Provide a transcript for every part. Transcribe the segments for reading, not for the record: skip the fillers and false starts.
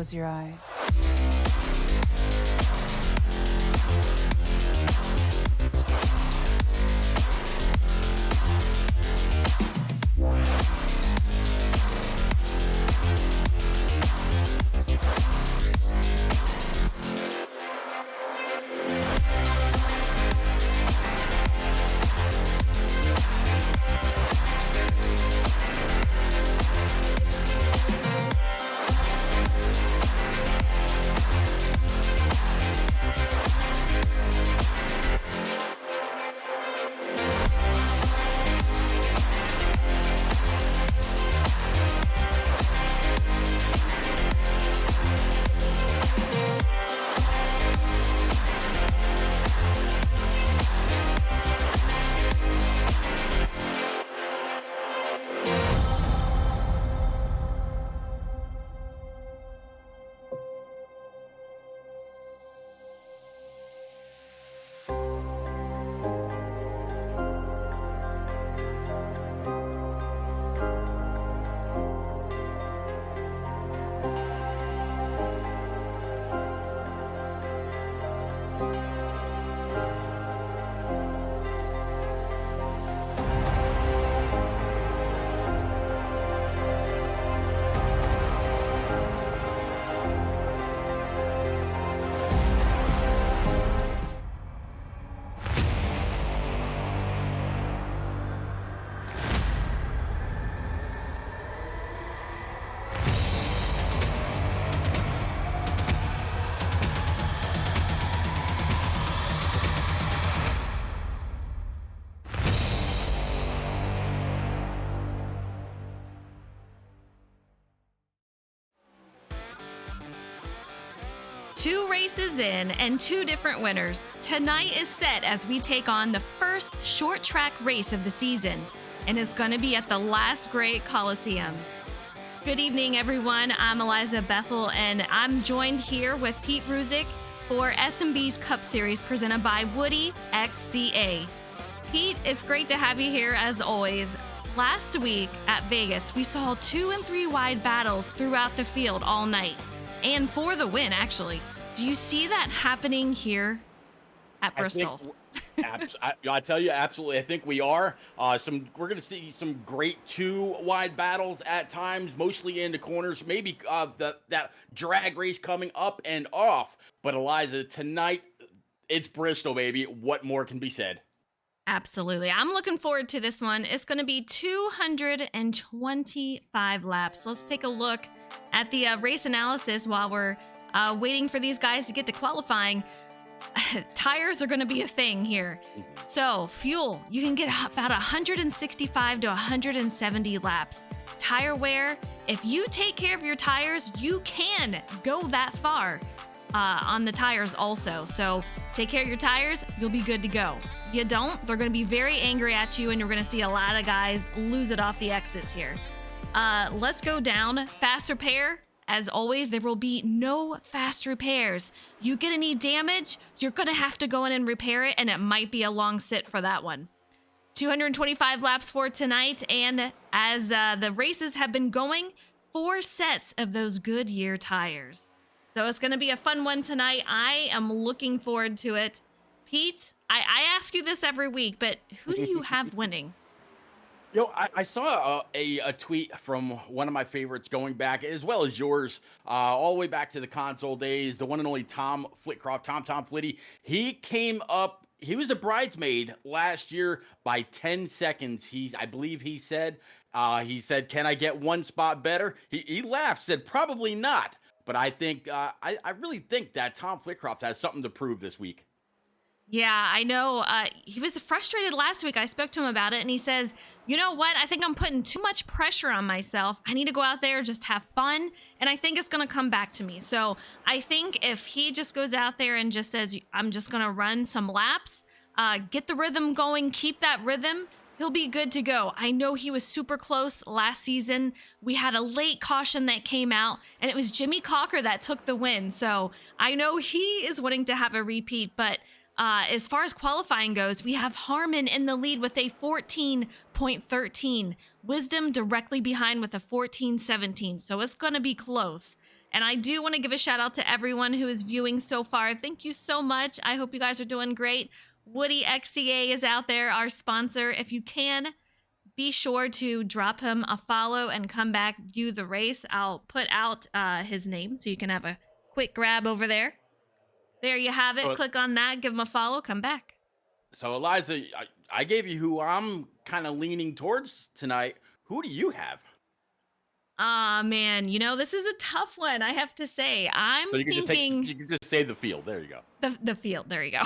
close your eyes. Two races in and two different winners. Tonight is set as we take on the first short track race of the season, and it's going to be at the Last Great Coliseum. Good evening, everyone. I'm Eliza Bethel, and I'm joined here with Pete Ruzick for SnB's Cup Series presented by WoodyxCA. Pete, it's great to have you here as always. Last week at Vegas, we saw 2 and 3 wide battles throughout the field all night, and for the win, actually. Do you see that happening here at Bristol? I tell you, absolutely. I think we are. We're going to see some great 2 wide battles at times, mostly in the corners. Maybe that drag race coming up and off. But Eliza, tonight it's Bristol, baby. What more can be said? Absolutely. I'm looking forward to this one. It's going to be 225 laps. Let's take a look at the race analysis while we're waiting for these guys to get to qualifying. Tires are going to be a thing here. So fuel, you can get about 165 to 170 laps. Tire wear, if you take care of your tires, you can go that far on the tires also. So take care of your tires, you'll be good to go. You don't, they're going to be very angry at you, and you're going to see a lot of guys lose it off the exits here. Let's go down. Fast repair. As always, there will be no fast repairs. You get any damage, you're going to have to go in and repair it, and it might be a long sit for that one. 225 laps for tonight, and as the races have been going, 4 sets of those Goodyear tires. So it's going to be a fun one tonight. I am looking forward to it. Pete, I ask you this every week, but who do you have winning? I saw a tweet from one of my favorites going back, as well as yours, all the way back to the console days, the one and only Tom Flitcroft, Tom Flitty. He came up, he was the bridesmaid last year by 10 seconds. I believe he said, can I get one spot better? He laughed, said, probably not. But I think, I really think that Tom Flitcroft has something to prove this week. Yeah, I know. He was frustrated last week. I spoke to him about it, and he says, you know what? I think I'm putting too much pressure on myself. I need to go out there, just have fun, and I think it's going to come back to me. So I think if he just goes out there and just says, I'm just going to run some laps, get the rhythm going, keep that rhythm, he'll be good to go. I know he was super close last season. We had a late caution that came out, and it was Jimmy Cocker that took the win. So I know he is wanting to have a repeat, but as far as qualifying goes, we have Harmon in the lead with a 14.13. Wisdom directly behind with a 14.17. So it's going to be close. And I do want to give a shout out to everyone who is viewing so far. Thank you so much. I hope you guys are doing great. WoodyxCA is out there, our sponsor. If you can, be sure to drop him a follow and come back, view the race. I'll put out his name so you can have a quick grab over there. There you have it. Click on that, give him a follow, come back. So, Eliza, I gave you who I'm kind of leaning towards tonight. Who do you have? Man, this is a tough one, I have to say. I'm you thinking... you can just say the field. There you go. The field. There you go.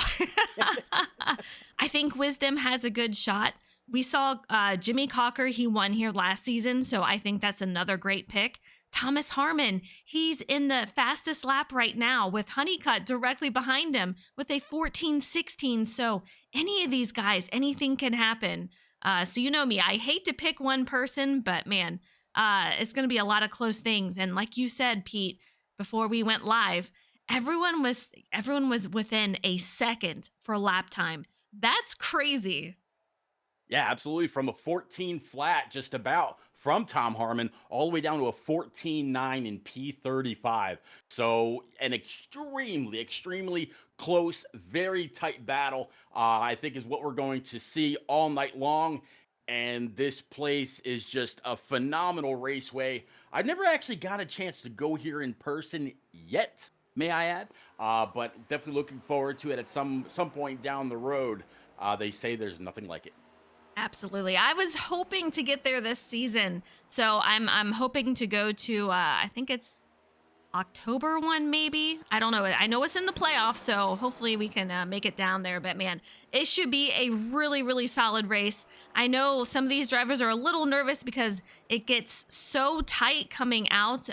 I think Wisdom has a good shot. We saw Jimmy Cocker. He won here last season, so I think that's another great pick. Thomas Harmon, he's in the fastest lap right now with Honeycutt directly behind him with a 14:16. So any of these guys, anything can happen. So you know me, I hate to pick one person, but man, it's going to be a lot of close things. And like you said, Pete, before we went live, everyone was within a second for lap time. That's crazy. Yeah, absolutely. From a 14 flat, just about from Tom Harmon, all the way down to a 14.9 in P35. So an extremely, extremely close, very tight battle, I think is what we're going to see all night long. And this place is just a phenomenal raceway. I've never actually got a chance to go here in person yet, may I add, but definitely looking forward to it at some point down the road. They say there's nothing like it. Absolutely. I was hoping to get there this season. So I'm hoping to go to, I think it's October 1, maybe. I don't know. I know it's in the playoffs, so hopefully we can make it down there. But man, it should be a really, really solid race. I know some of these drivers are a little nervous because it gets so tight coming out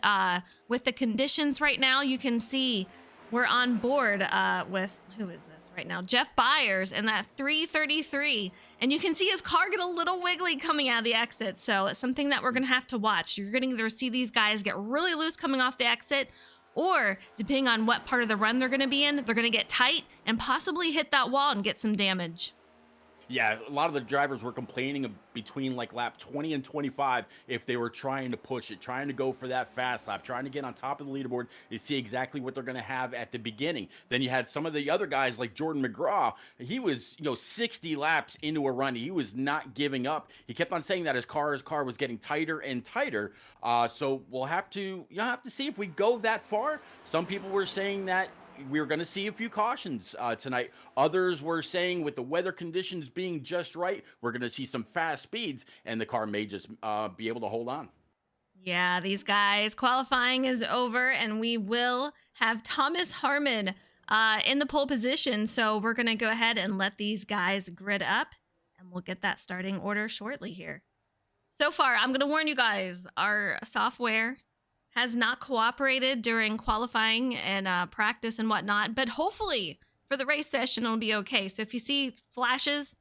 with the conditions right now. You can see we're on board with, who is this right now? Jeff Byers in that 333. And you can see his car get a little wiggly coming out of the exit. So it's something that we're going to have to watch. You're going to either see these guys get really loose coming off the exit, or depending on what part of the run they're going to be in, they're going to get tight and possibly hit that wall and get some damage. Yeah, a lot of the drivers were complaining between like lap 20 and 25 if they were trying to push it, trying to go for that fast lap, trying to get on top of the leaderboard to see exactly what they're going to have at the beginning. Then you had some of the other guys like Jordan McGraw. He was, 60 laps into a run. He was not giving up. He kept on saying that his car was getting tighter and tighter. So you'll have to see if we go that far. Some people were saying that we're going to see a few cautions tonight. Others were saying with the weather conditions being just right, we're going to see some fast speeds, and the car may just be able to hold on. Yeah, these guys, qualifying is over, and we will have Thomas Harmon in the pole position. So we're going to go ahead and let these guys grid up, and we'll get that starting order shortly here. So far, I'm going to warn you guys, our software has not cooperated during qualifying and practice and whatnot, but hopefully for the race session, it'll be okay. So if you see flashes,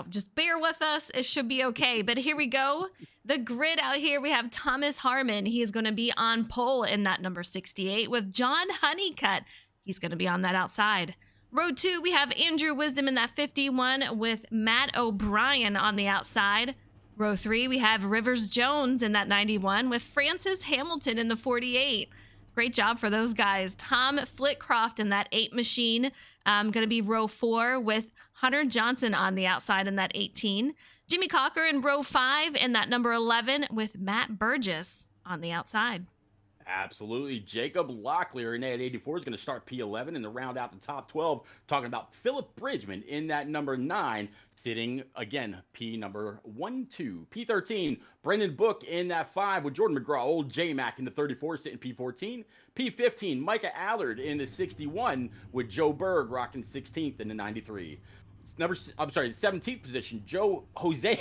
just bear with us. It should be okay. But here we go. The grid out here, we have Thomas Harmon. He is going to be on pole in that number 68 with John Honeycutt. He's going to be on that outside. Row 2, we have Andrew Wisdom in that 51 with Matt O'Brien on the outside. Row 3, we have Rivers Jones in that 91 with Francis Hamilton in the 48. Great job for those guys. Tom Flitcroft in that 8 machine. Going to be row 4 with Hunter Johnson on the outside in that 18. Jimmy Cocker in row 5 in that number 11 with Matt Burgess on the outside. Absolutely. Jacob Locklear in that 84 is going to start P11 and to round out the top 12. Talking about Philip Bridgman in that number 9, sitting again P number 1, 2. P13, Brendan Book in that 5 with Jordan McGraw, old J-Mac in the 34, sitting P14. P15, Micah Allard in the 61 with Joe Berg rocking 16th in the 93. The 17th position, Jose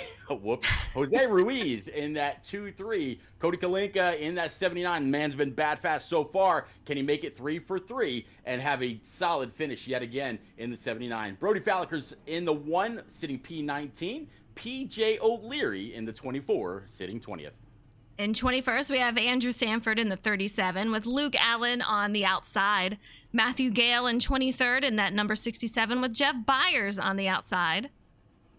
Ruiz in that 2-3. Cody Kalinka in that 79. Man's been bad fast so far. Can he make it 3 for 3 and have a solid finish yet again in the 79? Brody Falliker's in the 1, sitting P19. PJ O'Leary in the 24, sitting 20th. In 21st, we have Andrew Sanford in the 37 with Luke Allen on the outside. Matthew Gale in 23rd in that number 67 with Jeff Byers on the outside.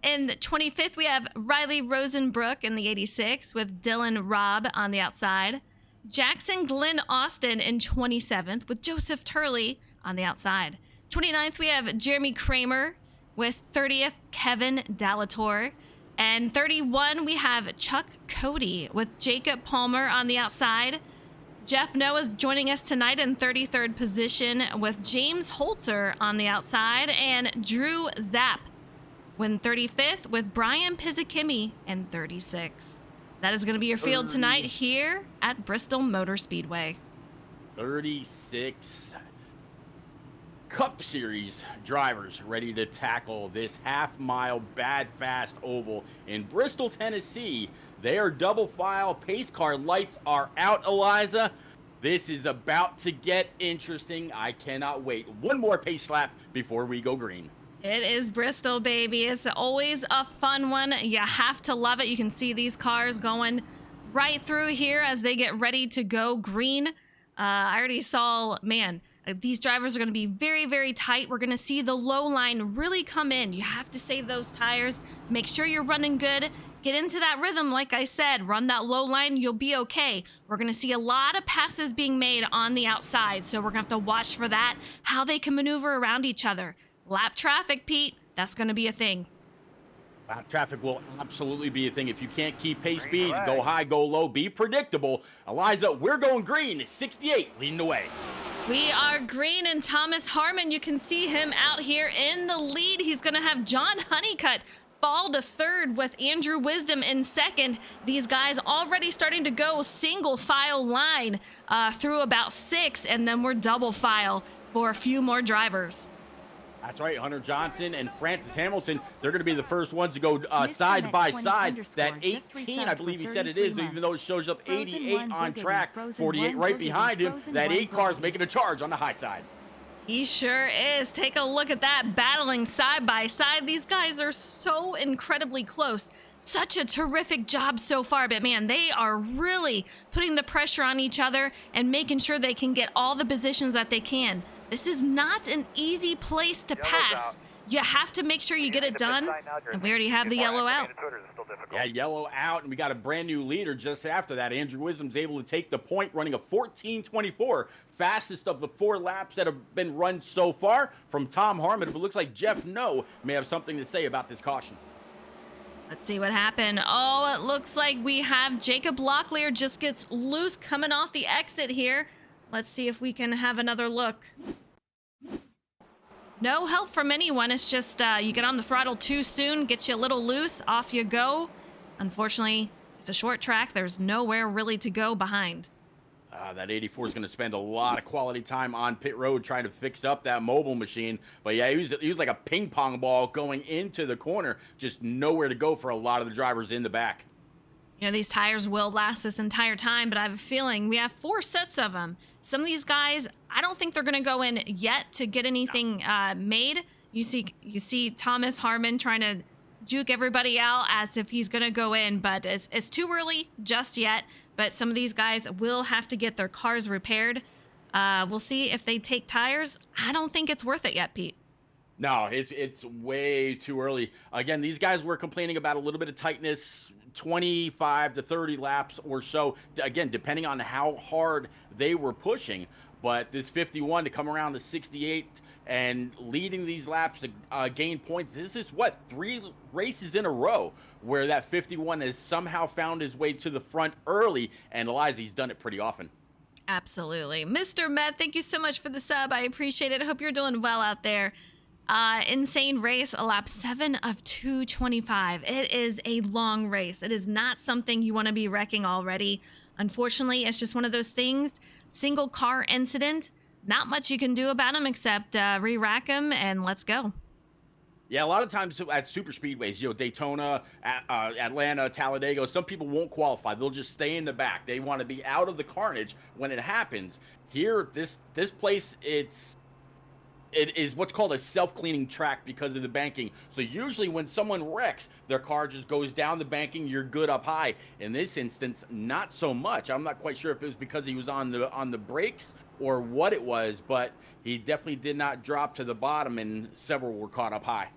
In the 25th, we have Riley Rosenbrook in the 86 with Dylan Robb on the outside. Jackson Glenn Austin in 27th with Joseph Turley on the outside. 29th, we have Jeremy Kramer with 30th, Kevin Dallator. And 31, we have Chuck Cody with Jacob Palmer on the outside. Jeff Noah's joining us tonight in 33rd position with James Holzer on the outside. And Drew Zapp in 35th with Brian Pizzakimi in 36th. That is going to be your field tonight here at Bristol Motor Speedway. 36 Cup Series drivers ready to tackle this half-mile bad fast oval in Bristol, Tennessee. They are double file. Pace car lights are out, Eliza. This is about to get interesting. I cannot wait. One more pace lap before we go green. It is Bristol, baby. It's always a fun one. You have to love it. You can see these cars going right through here as they get ready to go green. I already saw, man, these drivers are going to be very, very tight. We're going to see the low line really come in. You have to save those tires. Make sure you're running good. Get into that rhythm, like I said. Run that low line. You'll be okay. We're going to see a lot of passes being made on the outside, so we're going to have to watch for that, how they can maneuver around each other. Lap traffic, Pete, that's going to be a thing. Lap traffic will absolutely be a thing. If you can't keep pace speed, go high, go low, be predictable. Eliza, we're going green. 68 leading the way. We are green, and Thomas Harmon, you can see him out here in the lead. He's going to have John Honeycutt fall to third with Andrew Wisdom in second. These guys already starting to go single file line through about 6, and then we're double file for a few more drivers. That's right, Hunter Johnson and Francis Hamilton, they're going to be the first ones to go side by side. That 18, I believe he said it is, even though it shows up 88 on track, 48 right behind him. That 8 car is making a charge on the high side. He sure is. Take a look at that, battling side by side. These guys are so incredibly close. Such a terrific job so far, but man, they are really putting the pressure on each other and making sure they can get all the positions that they can. This is not an easy place to pass. You have to make sure you get it done, and we already have the yellow out. Yeah, yellow out, and we got a brand new leader just after that. Andrew Wisdom's able to take the point, running a 14:24, fastest of the 4 laps that have been run so far from Tom Harmon. But it looks like Jeff No may have something to say about this caution. Let's see what happened. Oh, it looks like we have Jacob Locklear just gets loose coming off the exit here. Let's see if we can have another look. No help from anyone. It's just you get on the throttle too soon, gets you a little loose, off you go. Unfortunately, it's a short track. There's nowhere really to go behind. That 84 is going to spend a lot of quality time on pit road trying to fix up that mobile machine. But yeah, he was like a ping pong ball going into the corner. Just nowhere to go for a lot of the drivers in the back. You know, these tires will last this entire time, but I have a feeling we have 4 sets of them. Some of these guys, I don't think they're going to go in yet to get anything made. You see Thomas Harmon trying to juke everybody out as if he's going to go in, but it's too early just yet. But some of these guys will have to get their cars repaired. We'll see if they take tires. I don't think it's worth it yet, Pete. No, it's way too early. Again, these guys were complaining about a little bit of tightness, 25 to 30 laps or so, again, depending on how hard they were pushing. But this 51 to come around to 68 and leading these laps to gain points, this is what, 3 races in a row where that 51 has somehow found his way to the front early, and Eliza's done it pretty often. Absolutely. Mr. Met, thank you so much for the sub. I appreciate it. I hope you're doing well out there. Insane race, a lap 7 of 2:25. It is a long race. It is not something you want to be wrecking already. Unfortunately, it's just one of those things. Single car incident. Not much you can do about them except re-rack them and let's go. Yeah, a lot of times at super speedways, Daytona, Atlanta, Talladega, some people won't qualify. They'll just stay in the back. They want to be out of the carnage when it happens. Here, this place, it is what's called a self-cleaning track because of the banking. So usually when someone wrecks, their car just goes down the banking, you're good up high. In this instance, not so much. I'm not quite sure if it was because he was on the brakes or what it was, but he definitely did not drop to the bottom, and several were caught up high.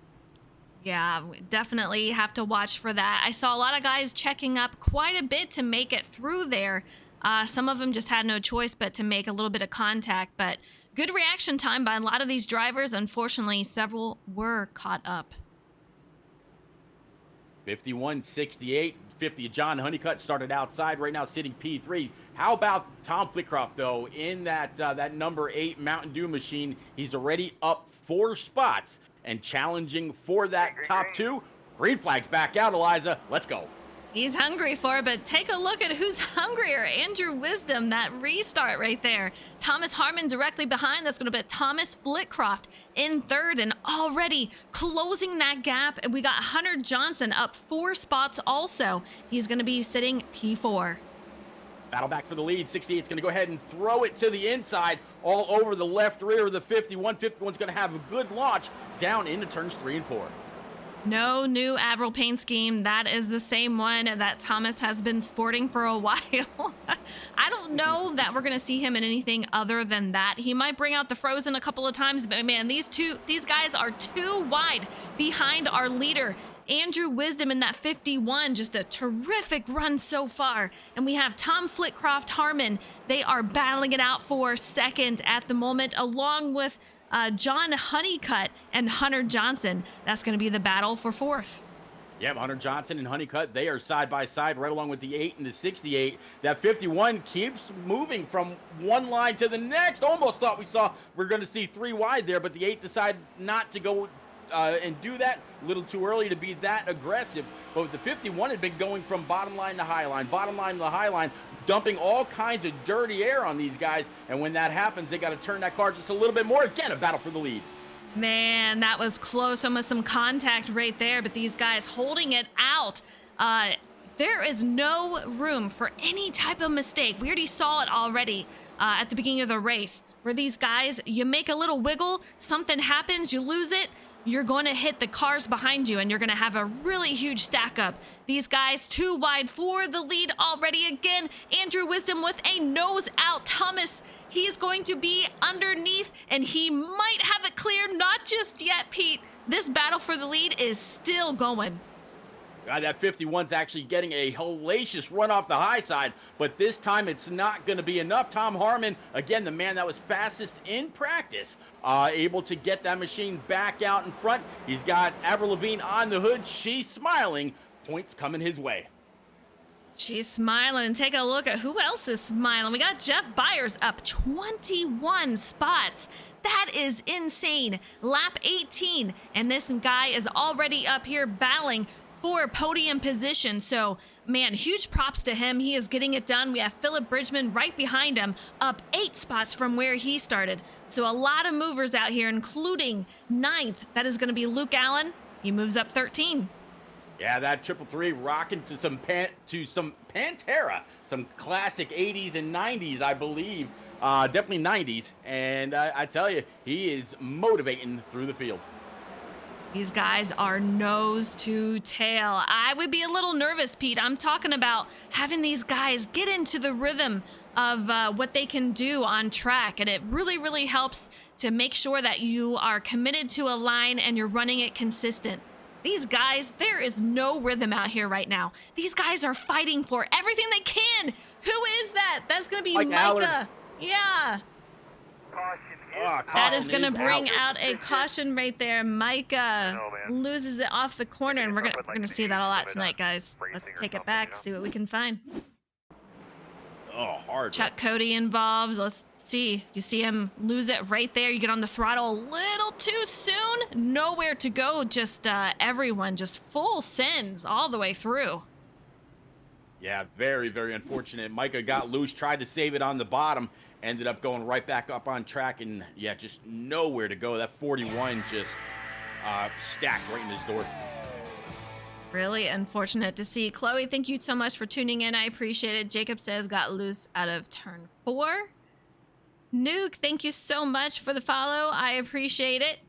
Yeah, we definitely have to watch for that. I saw a lot of guys checking up quite a bit to make it through there. Some of them just had no choice but to make a little bit of contact, but good reaction time by a lot of these drivers. Unfortunately, several were caught up. 51-68, 50. John Honeycutt started outside, right now sitting P3. How about Tom Flitcroft, though, in that number 8 Mountain Dew machine? He's already up 4 spots and challenging for that top 2. Green flag's back out, Eliza. Let's go. He's hungry for it, but take a look at who's hungrier. Andrew Wisdom, that restart right there. Thomas Harmon directly behind. That's going to be Thomas Flitcroft in 3rd and already closing that gap. And we got Hunter Johnson up 4 spots also. He's going to be sitting P4. Battle back for the lead. 68's going to go ahead and throw it to the inside all over the left rear of the 51. 51's going to have a good launch down into turns 3 and 4. No new Avril paint scheme. That is the same one that Thomas has been sporting for a while. I don't know that we're going to see him in anything other than that. He might bring out the Frozen a couple of times, but man, these guys are too wide behind our leader. Andrew Wisdom in that 51, just a terrific run so far. And we have Tom Flitcroft Harmon. They are battling it out for 2nd at the moment, along with John Honeycutt and Hunter Johnson. That's going to be the battle for 4th. Yep, Hunter Johnson and Honeycutt, they are side by side right along with the 8 and the 68. That 51 keeps moving from one line to the next. Almost thought we're going to see 3 wide there, but the 8 decided not to go and do that. A little too early to be that aggressive. But the 51 had been going from bottom line to high line, bottom line to high line, dumping all kinds of dirty air on these guys. And when that happens, they got to turn that car just a little bit more. Again, a battle for the lead. Man, that was close. Almost some contact right there, but these guys holding it out. There is no room for any type of mistake. We already saw it already at the beginning of the race, where these guys, you make a little wiggle, something happens, you lose it, you're going to hit the cars behind you, and you're going to have a really huge stack up. These guys too wide for the lead already. Again, Andrew Wisdom with a nose out. Thomas, he's going to be underneath, and he might have it clear. Not just yet, Pete. This battle for the lead is still going. That 51's actually getting a hellacious run off the high side, but this time it's not going to be enough. Tom Harmon, again, the man that was fastest in practice, able to get that machine back out in front. He's got Avril Lavigne on the hood. She's smiling. Points coming his way. She's smiling, and take a look at who else is smiling. We got Jeff Byers up 21 spots. That is insane. Lap 18, and this guy is already up here battling for podium position. So, man, huge props to him. He is getting it done. We have Philip Bridgman right behind him, up 8 spots from where he started. So a lot of movers out here, including 9th. That is going to be Luke Allen. He moves up 13. Yeah, that 333 rocking to some Pantera, some classic 80s and 90s, I believe. Definitely 90s. And I tell you, he is motivating through the field. These guys are nose to tail. I would be a little nervous, Pete. I'm talking about having these guys get into the rhythm of what they can do on track. And it really, really helps to make sure that you are committed to a line and you're running it consistent. These guys, there is no rhythm out here right now. These guys are fighting for everything they can. Who is that? That's going to be Micah. Allard. Yeah. That is going to bring out a caution right there. Micah loses it off the corner, and we're gonna see that a lot tonight, guys. Let's take it back, see what we can find. Oh, hard. Chuck Cody involved. Let's see. You see him lose it right there. You get on the throttle a little too soon. Nowhere to go. Just everyone just full sends all the way through. Yeah, very, very unfortunate. Micah got loose, tried to save it on the bottom, ended up going right back up on track, and yeah, just nowhere to go. That 41 just stacked right in his door. Really unfortunate to see. Chloe, thank you so much for tuning in. I appreciate it. Jacob says got loose out of turn 4. Nuke, thank you so much for the follow. I appreciate it.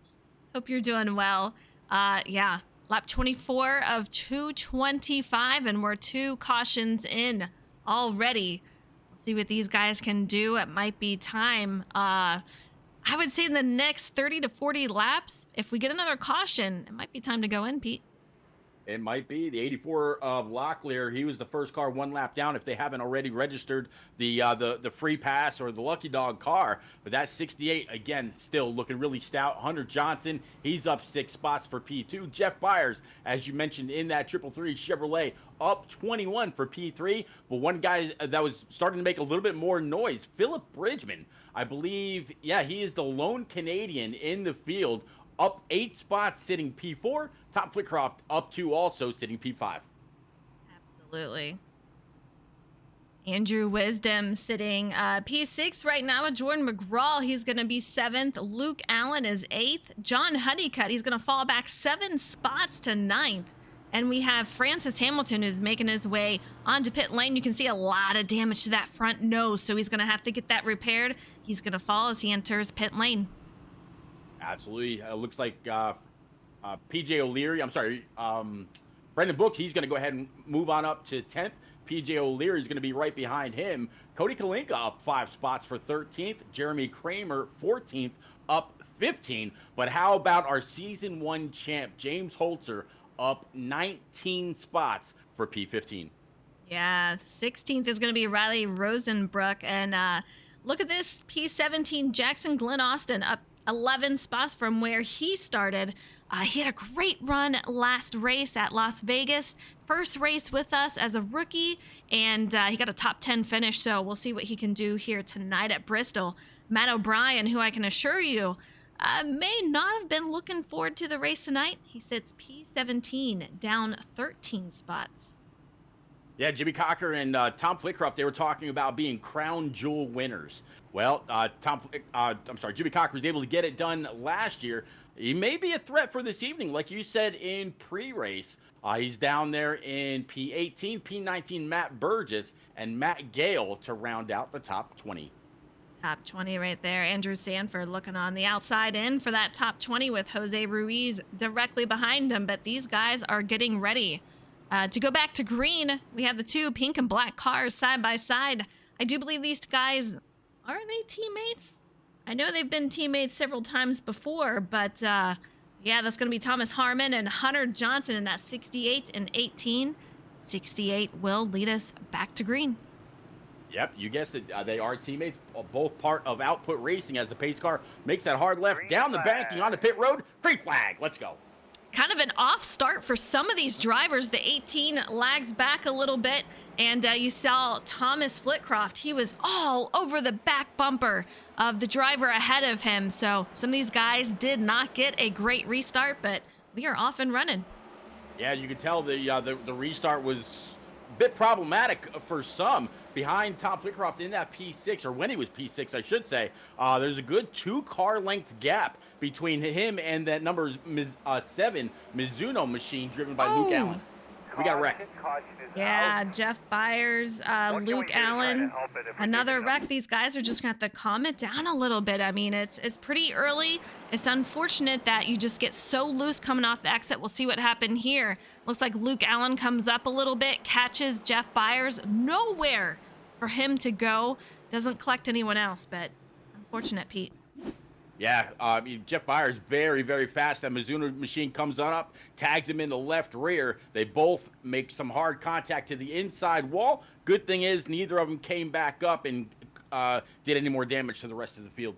Hope you're doing well. Yeah, lap 24 of 225, and we're 2 cautions in already. We'll see what these guys can do. It might be time. I would say in the next 30 to 40 laps, if we get another caution, it might be time to go in, Pete. It might be the 84 of Locklear. He was the first car one lap down. If they haven't already registered the free pass or the Lucky Dog car, but that 68 again still looking really stout. Hunter Johnson, he's up 6 spots for P2. Jeff Byers, as you mentioned in that 333 Chevrolet, up 21 for P3. But one guy that was starting to make a little bit more noise, Philip Bridgman, I believe. Yeah, he is the lone Canadian in the field, up 8 spots, sitting P4. Tom Flitcroft up 2, also sitting P5. Absolutely. Andrew Wisdom sitting P6 right now with Jordan McGraw. He's going to be 7th. Luke Allen is 8th. John Honeycutt, he's going to fall back 7 spots to 9th. And we have Francis Hamilton, who's making his way onto pit lane. You can see a lot of damage to that front nose, so he's going to have to get that repaired. He's going to fall as he enters pit lane. Absolutely. Looks like PJ O'Leary, Brendan Book, he's going to go ahead and move on up to 10th. PJ O'Leary is going to be right behind him. Cody Kalinka up 5 spots for 13th. Jeremy Kramer, 14th, up 15. But how about our Season 1 champ, James Holzer, up 19 spots for P15? Yeah, 16th is going to be Riley Rosenbrook. And look at this, P17, Jackson Glenn Austin, up 11 spots from where he started. He had a great run last race at Las Vegas. First race with us as a rookie, and he got a top 10 finish, so we'll see what he can do here tonight at Bristol. Matt O'Brien, who I can assure you may not have been looking forward to the race tonight. He sits P17, down 13 spots. Yeah, Jimmy Cocker and Tom Flitcroft, they were talking about being crown jewel winners. Well, Jimmy Cocker was able to get it done last year. He may be a threat for this evening, like you said in pre-race. He's down there in P18, P19, Matt Burgess, and Matt Gale to round out the top 20. Top 20 right there. Andrew Sanford looking on the outside in for that top 20 with Jose Ruiz directly behind him. But these guys are getting ready to go back to green. We have the 2 pink and black cars side by side. I do believe these guys, are they teammates? I know they've been teammates several times before, but yeah, that's going to be Thomas Harmon and Hunter Johnson in that 68 and 18. 68 will lead us back to green. Yep, you guessed it. They are teammates, both part of Output Racing as the pace car makes that hard left down the banking on the pit road. Green flag, let's go. Kind of an off start for some of these drivers. The 18 lags back a little bit, and you saw Thomas Flitcroft. He was all over the back bumper of the driver ahead of him. So some of these guys did not get a great restart, but we are off and running. Yeah, you could tell the restart was a bit problematic for some. Behind Tom Flitcroft in that P6, or when he was P6, I should say, there's a good 2-car length gap between him and that number 7 Mizuno machine driven by Luke Allen. We got a wreck. Yeah, Jeff Byers, Luke Allen, another wreck. These guys are just going to have to calm it down a little bit. I mean, it's pretty early. It's unfortunate that you just get so loose coming off the exit. We'll see what happened here. Looks like Luke Allen comes up a little bit, catches Jeff Byers. Nowhere for him to go. Doesn't collect anyone else, but unfortunate, Pete. Yeah, Jeff Byers very, very fast. That Mizuno machine comes on up, tags him in the left rear. They both make some hard contact to the inside wall. Good thing is neither of them came back up and did any more damage to the rest of the field.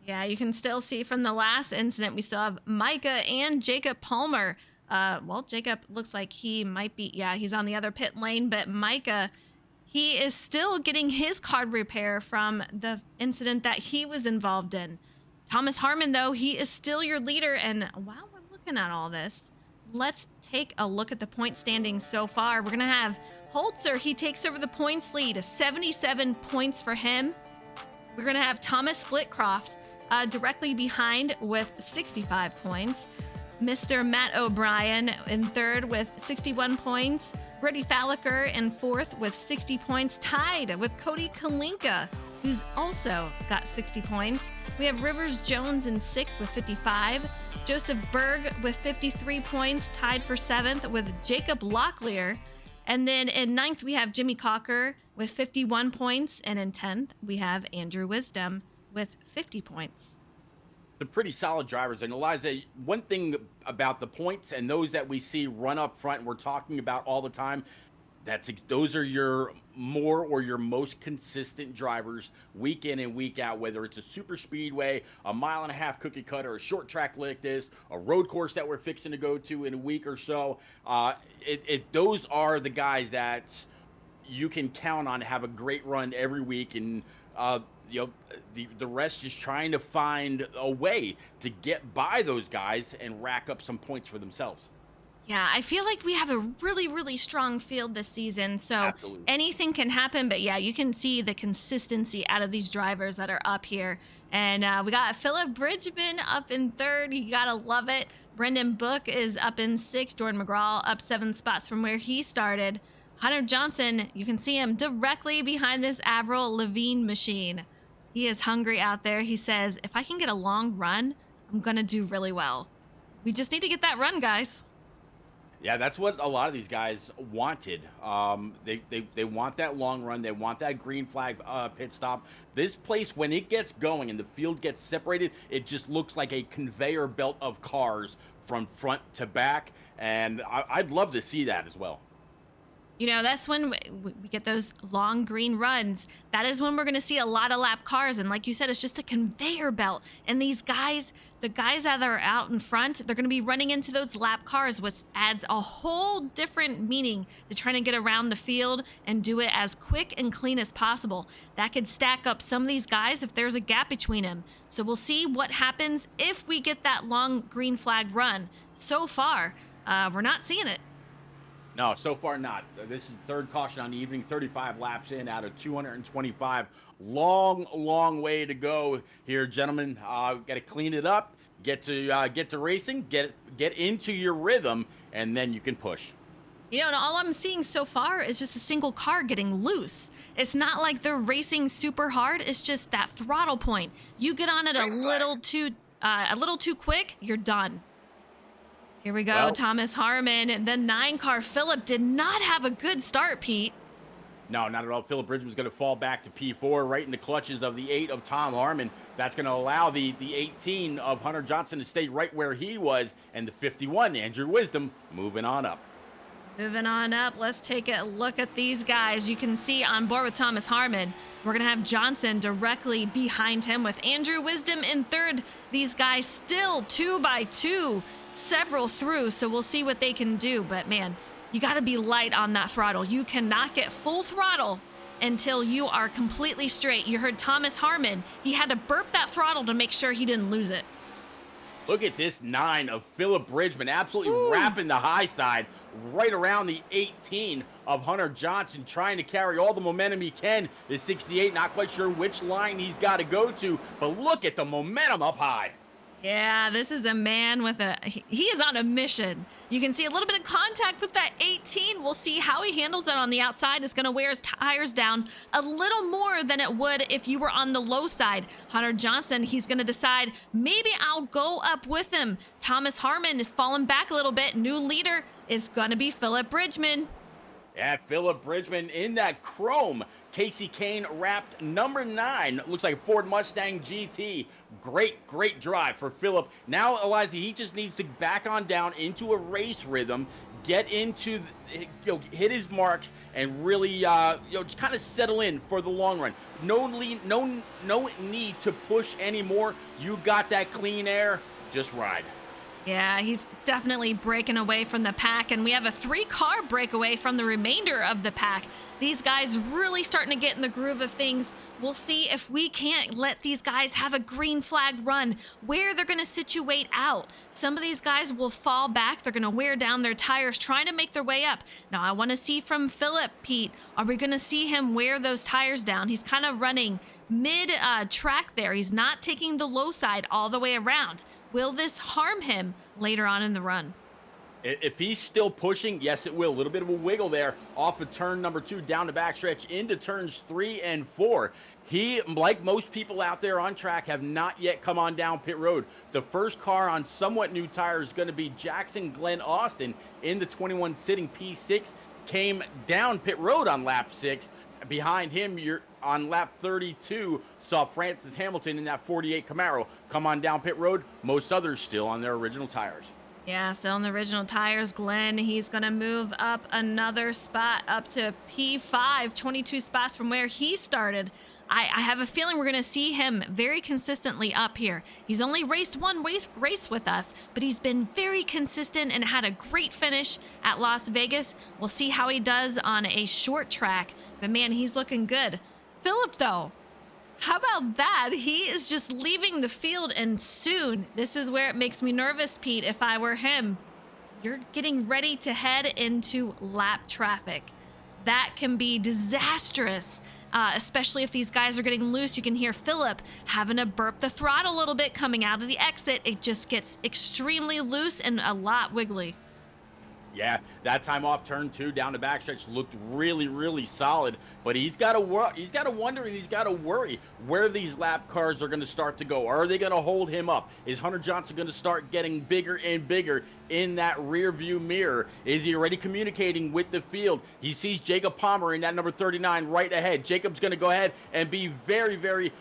Yeah, you can still see from the last incident, we still have Micah and Jacob Palmer. Well, Jacob looks like he might be, yeah, he's on the other pit lane, but Micah, he is still getting his card repair from the incident that he was involved in. Thomas Harmon, though, he is still your leader. And while we're looking at all this, let's take a look at the point standings so far. We're going to have Holzer. He takes over the points lead, 77 points for him. We're going to have Thomas Flitcroft directly behind with 65 points. Mr. Matt O'Brien in third with 61 points. Brady Falliker in fourth with 60 points, tied with Cody Kalinka, who's also got 60 points. We have Rivers Jones in sixth with 55. Joseph Berg with 53 points, tied for seventh with Jacob Locklear. And then in ninth, we have Jimmy Cocker with 51 points. And in 10th, we have Andrew Wisdom with 50 points. The pretty solid drivers. And Eliza, one thing about the points and those that we see run up front, we're talking about all the time. Those are your more or your most consistent drivers week in and week out, whether it's a super speedway, a mile and a half cookie cutter, a short track like this, a road course that we're fixing to go to in a week or so. Those are the guys that you can count on to have a great run every week, and the rest just trying to find a way to get by those guys and rack up some points for themselves. Yeah, I feel like we have a really, really strong field this season, so Absolutely. anything can happen. But yeah, you can see the consistency out of these drivers that are up here. And we got Philip Bridgman up in third. You gotta love it. Brendan Book is up in sixth. Jordan McGraw up 7 spots from where he started. Hunter Johnson, you can see him directly behind this Avril Lavigne machine. He is hungry out there. He says, if I can get a long run, I'm gonna do really well. We just need to get that run, guys. Yeah, that's what a lot of these guys wanted. They want that long run. They want that green flag pit stop. This place, when it gets going and the field gets separated, it just looks like a conveyor belt of cars from front to back. And I'd love to see that as well. You know, that's when we get those long green runs. That is when we're going to see a lot of lap cars. And like you said, it's just a conveyor belt. And these guys, the guys that are out in front, they're going to be running into those lap cars, which adds a whole different meaning to trying to get around the field and do it as quick and clean as possible. That could stack up some of these guys if there's a gap between them. So we'll see what happens if we get that long green flag run. So far, we're not seeing it. No, so far not. This is the third caution on the evening, 35 laps in out of 225. Long way to go here, gentlemen. Got to clean it up, get to racing, get into your rhythm, and then you can push. You know, and all I'm seeing so far is just a single car getting loose. It's not like they're racing super hard. It's just that throttle point. You get on it a little too quick, you're done. Here we go, Well, Thomas Harmon. And the 9-car Philip did not have a good start, Pete. no, not at all. Philip Bridgman's going to fall back to P4 right in the clutches of the 8 of Tom Harmon. That's going to allow the 18 of Hunter Johnson to stay right where he was, and the 51, Andrew Wisdom, moving on up. Moving on up, let's take a look at these guys. You can see on board with Thomas Harmon, we're going to have Johnson directly behind him with Andrew Wisdom in third. These guys still 2 by 2, several through, so we'll see what they can do. But man, you got to be light on that throttle. You cannot get full throttle until you are completely straight. You heard Thomas Harmon. He had to burp that throttle to make sure he didn't lose it. Look at this 9 of Philip Bridgman, absolutely wrapping the high side right around the 18 of Hunter Johnson, trying to carry all the momentum he can. The 68, not quite sure which line he's got to go to, but look at the momentum up high. Yeah, this is a man with he is on a mission. You can see a little bit of contact with that 18. We'll see how he handles it on the outside. It's going to wear his tires down a little more than it would if you were on the low side. Hunter Johnson, he's going to decide, maybe I'll go up with him. Thomas Harmon is falling back a little bit. New leader is going to be Philip Bridgman. Yeah, Philip Bridgman in that chrome Casey Kane wrapped number 9. Looks like a Ford Mustang GT. Great drive for Philip. Now, Eliza, he just needs to back on down into a race rhythm, get into, hit his marks, and really, just kind of settle in for the long run. No need to push anymore. You got that clean air. Just ride. Yeah, he's definitely breaking away from the pack, and we have a 3-car breakaway from the remainder of the pack. These guys really starting to get in the groove of things. We'll see if we can't let these guys have a green flag run, where they're going to situate out. Some of these guys will fall back. They're going to wear down their tires trying to make their way up. Now, I want to see from Philip, Pete, are we going to see him wear those tires down? He's kind of running mid-track there. He's not taking the low side all the way around. Will this harm him later on in the run? If he's still pushing, yes, it will. A little bit of a wiggle there off of turn number 2 down the backstretch into turns 3 and 4. He, like most people out there on track, have not yet come on down pit road. The first car on somewhat new tires is going to be Jackson Glenn Austin in the 21 sitting P6. Came down pit road on lap 6. behind him, you're on lap 32, saw Francis Hamilton in that 48 Camaro come on down pit road. Most others still on their original tires. Yeah, still on the original tires. Glenn, he's going to move up another spot up to P5, 22 spots from where he started. I have a feeling we're going to see him very consistently up here. He's only raced one race with us, but he's been very consistent and had a great finish at Las Vegas. We'll see how he does on a short track, but man, he's looking good. Philip, though, how about that? He is just leaving the field, and soon. This is where it makes me nervous, Pete, if I were him. You're getting ready to head into lap traffic. That can be disastrous, especially if these guys are getting loose. You can hear Philip having to burp the throttle a little bit coming out of the exit. It just gets extremely loose and a lot wiggly. Yeah, that time off turn 2 down the backstretch looked really, really solid. But he's got to wonder and he's got to worry where these lap cars are going to start to go. Are they going to hold him up? Is Hunter Johnson going to start getting bigger and bigger in that rear view mirror? Is he already communicating with the field? He sees Jacob Palmer in that number 39 right ahead. Jacob's going to go ahead and be very, very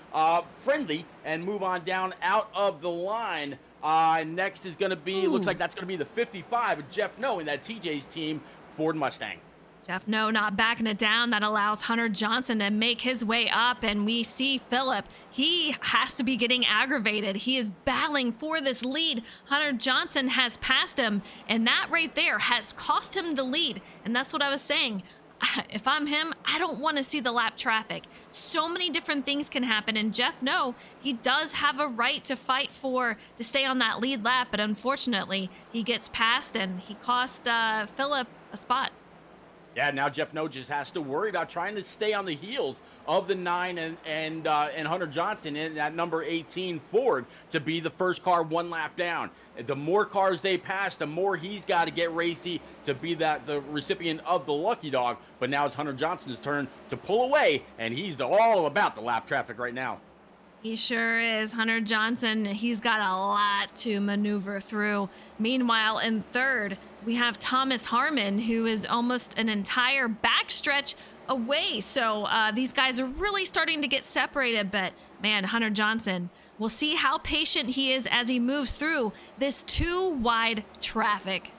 friendly and move on down out of the line. Next is going to be, looks like that's going to be the 55 of Jeff No in that TJ's team Ford Mustang. Jeff No not backing it down. That allows Hunter Johnson to make his way up, and we see Philip. He has to be getting aggravated. He is battling for this lead. Hunter Johnson has passed him, and that right there has cost him the lead. And that's what I was saying. If I'm him, I don't want to see the lap traffic. So many different things can happen, and Jeff No, he does have a right to fight to stay on that lead lap, but unfortunately, he gets passed, and he cost Philip a spot. Yeah, now Jeff No just has to worry about trying to stay on the heels of the 9 and Hunter Johnson in that number 18 Ford to be the first car one lap down. The more cars they pass, the more he's got to get racy to be the recipient of the lucky dog. But now it's Hunter Johnson's turn to pull away, and he's all about the lap traffic right now. He sure is. Hunter Johnson, he's got a lot to maneuver through. Meanwhile, in third, we have Thomas Harmon, who is almost an entire backstretch away. So these guys are really starting to get separated. But man, Hunter Johnson, we'll see how patient he is as he moves through this too wide traffic.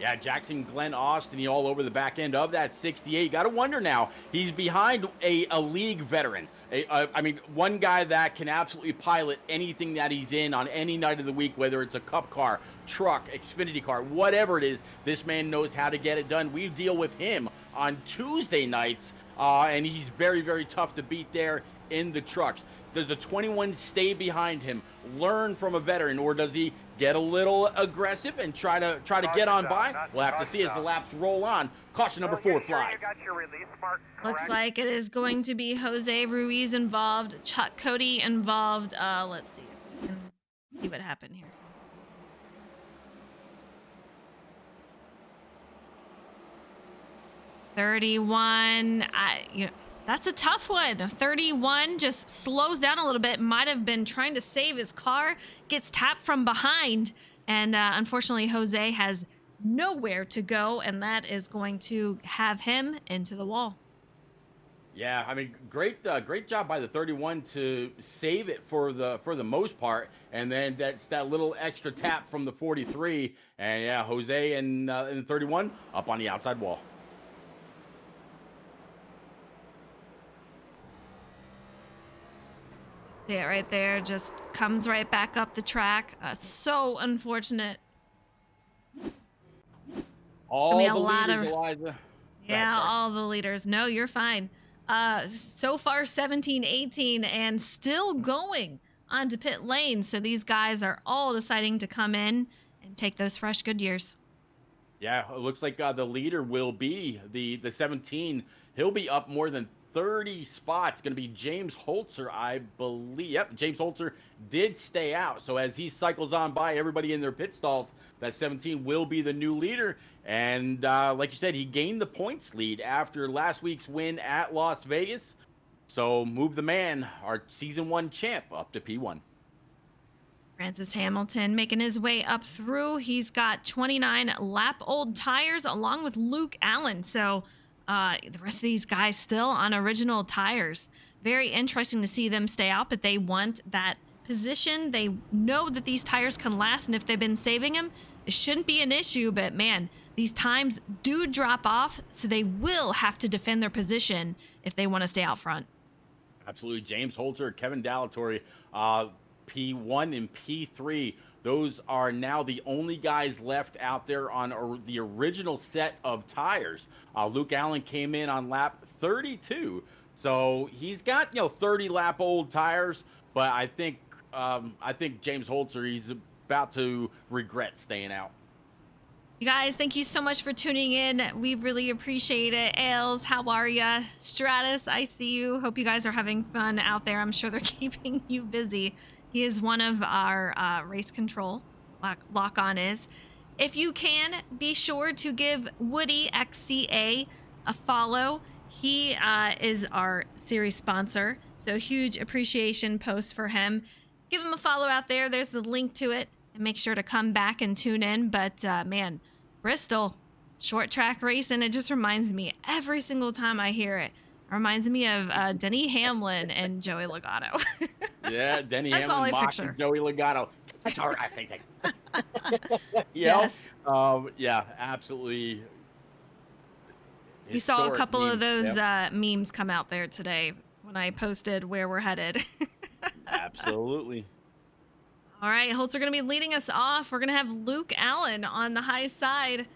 Yeah, Jackson Glenn Austin all over the back end of that 68. You got to wonder now, he's behind a league veteran. One guy that can absolutely pilot anything that he's in on any night of the week, whether it's a cup car, truck, Xfinity car, whatever it is, this man knows how to get it done. We deal with him on Tuesday nights, and he's very, very tough to beat there in the trucks. Does a 21 stay behind him, learn from a veteran, or does he get a little aggressive and try to get on by? We'll have to see as the laps roll on. Caution number 4 flies. Looks like it is going to be Jose Ruiz involved, Chuck Cody involved. Let's see if we can see what happened here. $31. That's a tough one. 31 just slows down a little bit. Might have been trying to save his car. Gets tapped from behind. And unfortunately, Jose has nowhere to go. And that is going to have him into the wall. Yeah, I mean, great job by the 31 to save it for the most part. And then that's that little extra tap from the 43. And yeah, Jose and the 31 up on the outside wall. See it right there, just comes right back up the track. So unfortunate. All be the a lot leaders, of Eliza. Yeah, all the leaders. No, you're fine. So far 17, 18, and still going onto pit lane. So these guys are all deciding to come in and take those fresh Goodyears. Yeah, it looks like the leader will be the 17. He'll be up more than 30 spots. Going to be James Holzer, I believe. Yep, James Holzer did stay out. So as he cycles on by everybody in their pit stalls, that 17 will be the new leader. And like you said, he gained the points lead after last week's win at Las Vegas. So move the man, our season 1 champ, up to P1. Francis Hamilton making his way up through. He's got 29 lap old tires along with Luke Allen. So The rest of these guys still on original tires. Very interesting to see them stay out, but they want that position. They know that these tires can last, and if they've been saving them, it shouldn't be an issue. But man, these times do drop off, so they will have to defend their position if they want to stay out front. Absolutely. James Holzer, Kevin Dallatore, P1 and P3. Those are now the only guys left out there on the original set of tires. Luke Allen came in on lap 32. So he's got, 30 lap old tires, but I think James Holzer, he's about to regret staying out. You guys, thank you so much for tuning in. We really appreciate it. Ailes, how are ya? Stratus, I see you. Hope you guys are having fun out there. I'm sure they're keeping you busy. He is one of our race control lock on is. If you can, be sure to give WoodyxCA a follow. He is our series sponsor, so huge appreciation post for him. Give him a follow out there. There's the link to it, and make sure to come back and tune in. But man, Bristol, short track racing, it just reminds me every single time I hear it. It reminds me of Denny Hamlin and Joey Logano. Yeah, Denny That's Hamlin all I mocking picture. Joey Logano. That's all right, thank Yes. Yeah, absolutely. We saw a Historic couple of meme. those Yep. memes come out there today when I posted where we're headed. Absolutely. All right, Holzer going to be leading us off. We're going to have Luke Allen on the high side.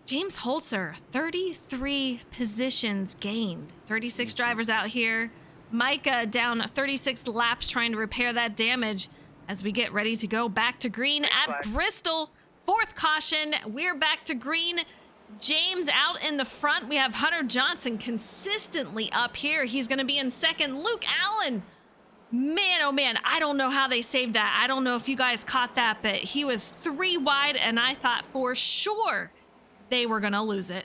James Holzer, 33 positions gained. 36 drivers out here. Micah down 36 laps trying to repair that damage as we get ready to go back to green at Bristol. Fourth caution. We're back to green. James out in the front. We have Hunter Johnson consistently up here. He's going to be in second. Luke Allen. Man, oh man, I don't know how they saved that. I don't know if you guys caught that, but he was 3 wide, and I thought for sure they were going to lose it.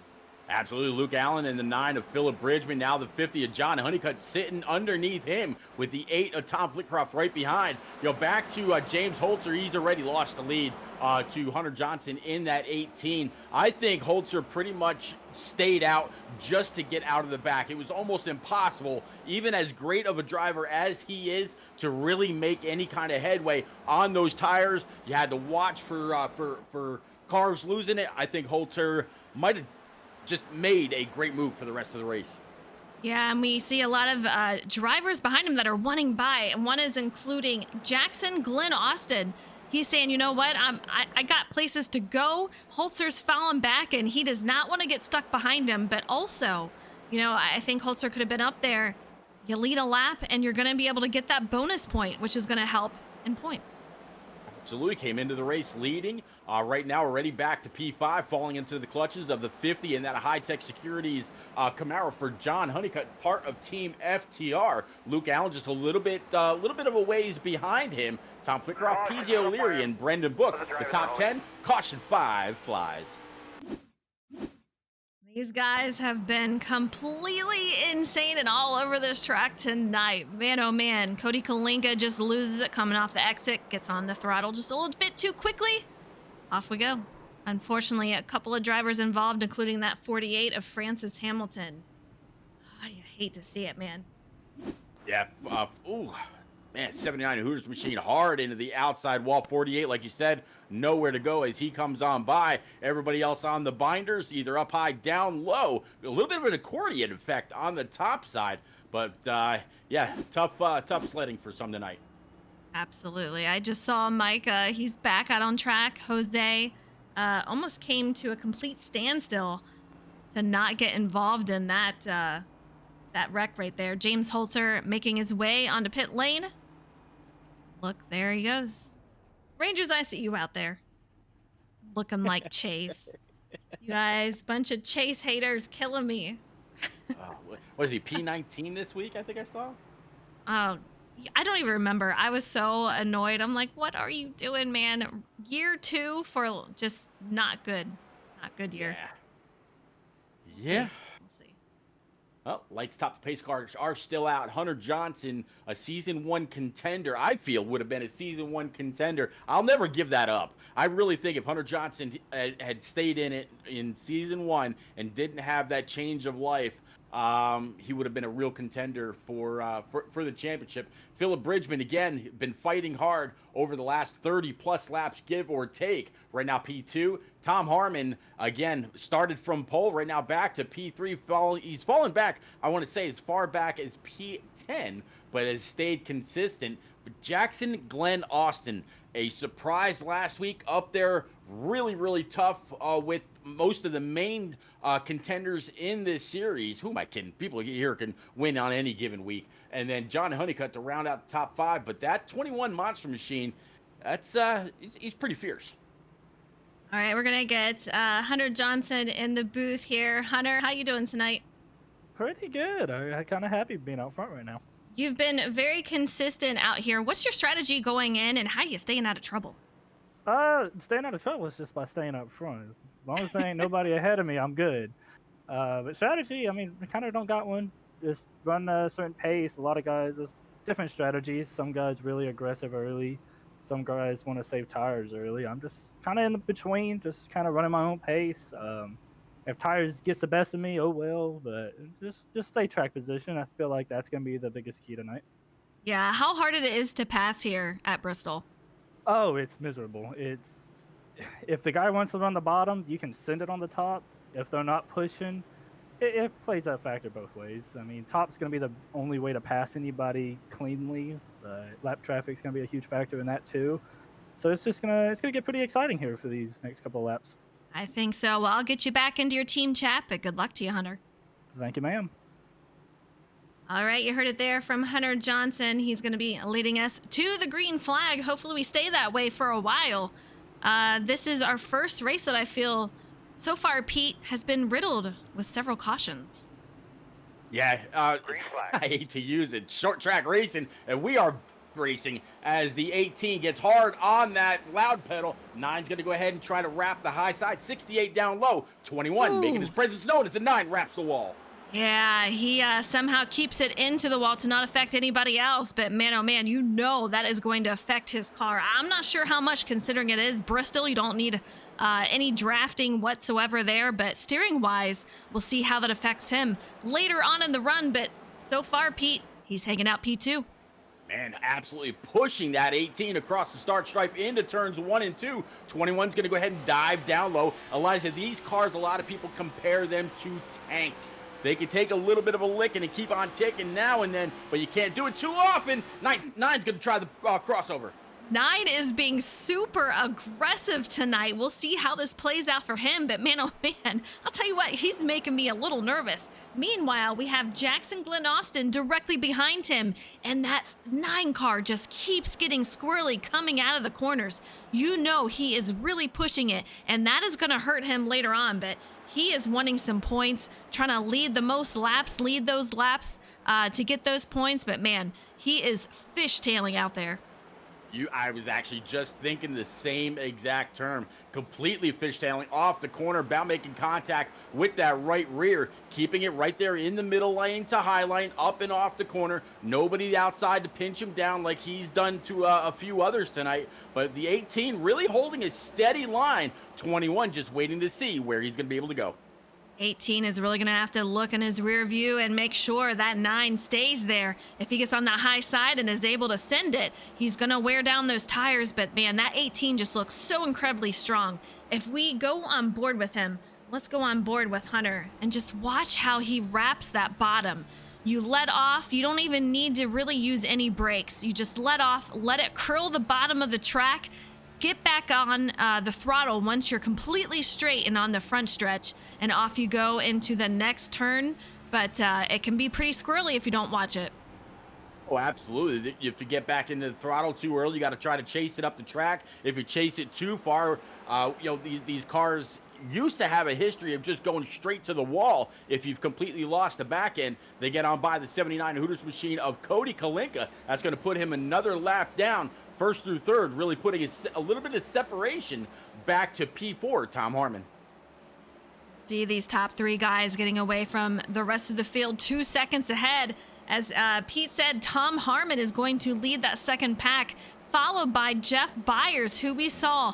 Absolutely. Luke Allen in the 9 of Philip Bridgman. Now the 50 of John Honeycutt sitting underneath him with the 8 of Tom Flitcroft right behind. Back to James Holzer. He's already lost the lead to Hunter Johnson in that 18. I think Holzer pretty much stayed out just to get out of the back. It was almost impossible, even as great of a driver as he is, to really make any kind of headway on those tires. You had to watch for cars losing it. I think Holzer might have just made a great move for the rest of the race. Yeah, and we see a lot of drivers behind him that are wanting by, and one is including Jackson Glenn Austin. He's saying, you know what, I got places to go. Holzer's falling back, and he does not want to get stuck behind him. But also, I think Holzer could have been up there. You lead a lap, and you're going to be able to get that bonus point, which is going to help in points. Absolutely, came into the race leading. Right now, already back to P5, falling into the clutches of the 50 and that High-Tech Securities Camaro for John Honeycutt, part of Team FTR. Luke Allen just a little bit of a ways behind him. Tom Flitcroft, PJ O'Leary, and Brendan Book. The top 10, caution 5 flies. These guys have been completely insane and all over this track tonight. Man, oh man. Cody Kalinka just loses it coming off the exit, gets on the throttle just a little bit too quickly. Off we go. Unfortunately, a couple of drivers involved, including that 48 of Francis Hamilton. I hate to see it, man. Yeah, man, 79 Hooters machine hard into the outside wall. 48, like you said, nowhere to go as he comes on by. Everybody else on the binders, either up high, down low. A little bit of an accordion effect on the top side. But, yeah, tough sledding for some tonight. Absolutely. I just saw Mike. He's back out on track. Jose almost came to a complete standstill to not get involved in that wreck right there. James Holzer making his way onto pit lane. Look, there he goes. Rangers, I see you out there. Looking like Chase. You guys, bunch of Chase haters killing me. Was he P19 this week, I think I saw? I don't even remember. I was so annoyed. I'm like, what are you doing, man? Year 2 for just not good. Not good year. Yeah. We'll see. Well, lights top the pace cars are still out. Hunter Johnson, a season one contender, I feel would have been a season one contender. I'll never give that up. I really think if Hunter Johnson had stayed in it in season one and didn't have that change of life, he would have been a real contender for the championship. Philip Bridgman again been fighting hard over the last 30 plus laps, give or take. Right now P2. Tom Harmon again started from pole, right now back to P3. He's fallen back, I want to say, as far back as P10, but has stayed consistent. But Jackson Glenn Austin, a surprise last week, up there really, really tough with most of the main contenders in this series. Who am I kidding? People here can win on any given week. And then John Honeycutt to round out the top 5. But that 21 Monster Machine, that's he's pretty fierce. All right, we're gonna get Hunter Johnson in the booth here. Hunter, how you doing tonight? Pretty good. I'm kind of happy being out front right now. You've been very consistent out here. What's your strategy going in, and how are you staying out of trouble? Staying out of trouble is just by staying up front. As long as there ain't nobody ahead of me, I'm good. But strategy, I mean, I kind of don't got one. Just run a certain pace. A lot of guys, there's different strategies. Some guys really aggressive early. Some guys want to save tires early. I'm just kind of in the between, just kind of running my own pace. If tires gets the best of me, oh well. But just stay track position. I feel like that's gonna be the biggest key tonight. Yeah, how hard it is to pass here at Bristol. Oh, it's miserable. It's if the guy wants to run the bottom, you can send it on the top. If they're not pushing, it plays that factor both ways. I mean, top's going to be the only way to pass anybody cleanly. Lap traffic's going to be a huge factor in that too. So it's gonna get pretty exciting here for these next couple of laps. I think so. Well, I'll get you back into your team chat, but good luck to you, Hunter. Thank you, ma'am. All right, you heard it there from Hunter Johnson. He's going to be leading us to the green flag. Hopefully we stay that way for a while. This is our first race that I feel so far, Pete, has been riddled with several cautions. Yeah, I hate to use it. Short track racing, and we are racing as the 18 gets hard on that loud pedal. 9's going to go ahead and try to wrap the high side. 68 down low. 21 making his presence known as the 9 wraps the wall. Yeah, he somehow keeps it into the wall to not affect anybody else. But man, oh man, you know that is going to affect his car. I'm not sure how much, considering it is Bristol. You don't need any drafting whatsoever there. But steering-wise, we'll see how that affects him later on in the run. But so far, Pete, he's hanging out P2. Man, absolutely pushing that 18 across the start stripe into turns 1 and 2. 21's going to go ahead and dive down low. Eliza, these cars, a lot of people compare them to tanks. They can take a little bit of a licking and keep on ticking now and then, but you can't do it too often. Nine's going to try the crossover. 9 is being super aggressive tonight. We'll see how this plays out for him, but man, oh man, I'll tell you what, he's making me a little nervous. Meanwhile, we have Jackson Glenn Austin directly behind him, and that 9 car just keeps getting squirrely coming out of the corners. You know he is really pushing it, and that is going to hurt him later on, but he is wanting some points, trying to lead those laps to get those points, but man, he is fishtailing out there. I was actually just thinking the same exact term. Completely fishtailing off the corner, about making contact with that right rear, keeping it right there in the middle lane to high line, up and off the corner. Nobody outside to pinch him down like he's done to a few others tonight. But the 18 really holding a steady line. 21 just waiting to see where he's going to be able to go. 18 is really going to have to look in his rear view and make sure that 9 stays there. If he gets on the high side and is able to send it, he's going to wear down those tires. But man, that 18 just looks so incredibly strong. If we go on board with him, let's go on board with Hunter and just watch how he wraps that bottom. You let off. You don't even need to really use any brakes. You just let off, let it curl the bottom of the track. Get back on the throttle once you're completely straight and on the front stretch, and off you go into the next turn. But it can be pretty squirrely if you don't watch it. Oh, absolutely. If you get back into the throttle too early, you got to try to chase it up the track. If you chase it too far, these cars used to have a history of just going straight to the wall. If you've completely lost the back end, they get on by the 79 Hooters machine of Cody Kalinka. That's going to put him another lap down. First through third, really putting a little bit of separation back to P4, Tom Harmon. See these top 3 guys getting away from the rest of the field 2 seconds ahead. As Pete said, Tom Harmon is going to lead that second pack, followed by Jeff Byers, who we saw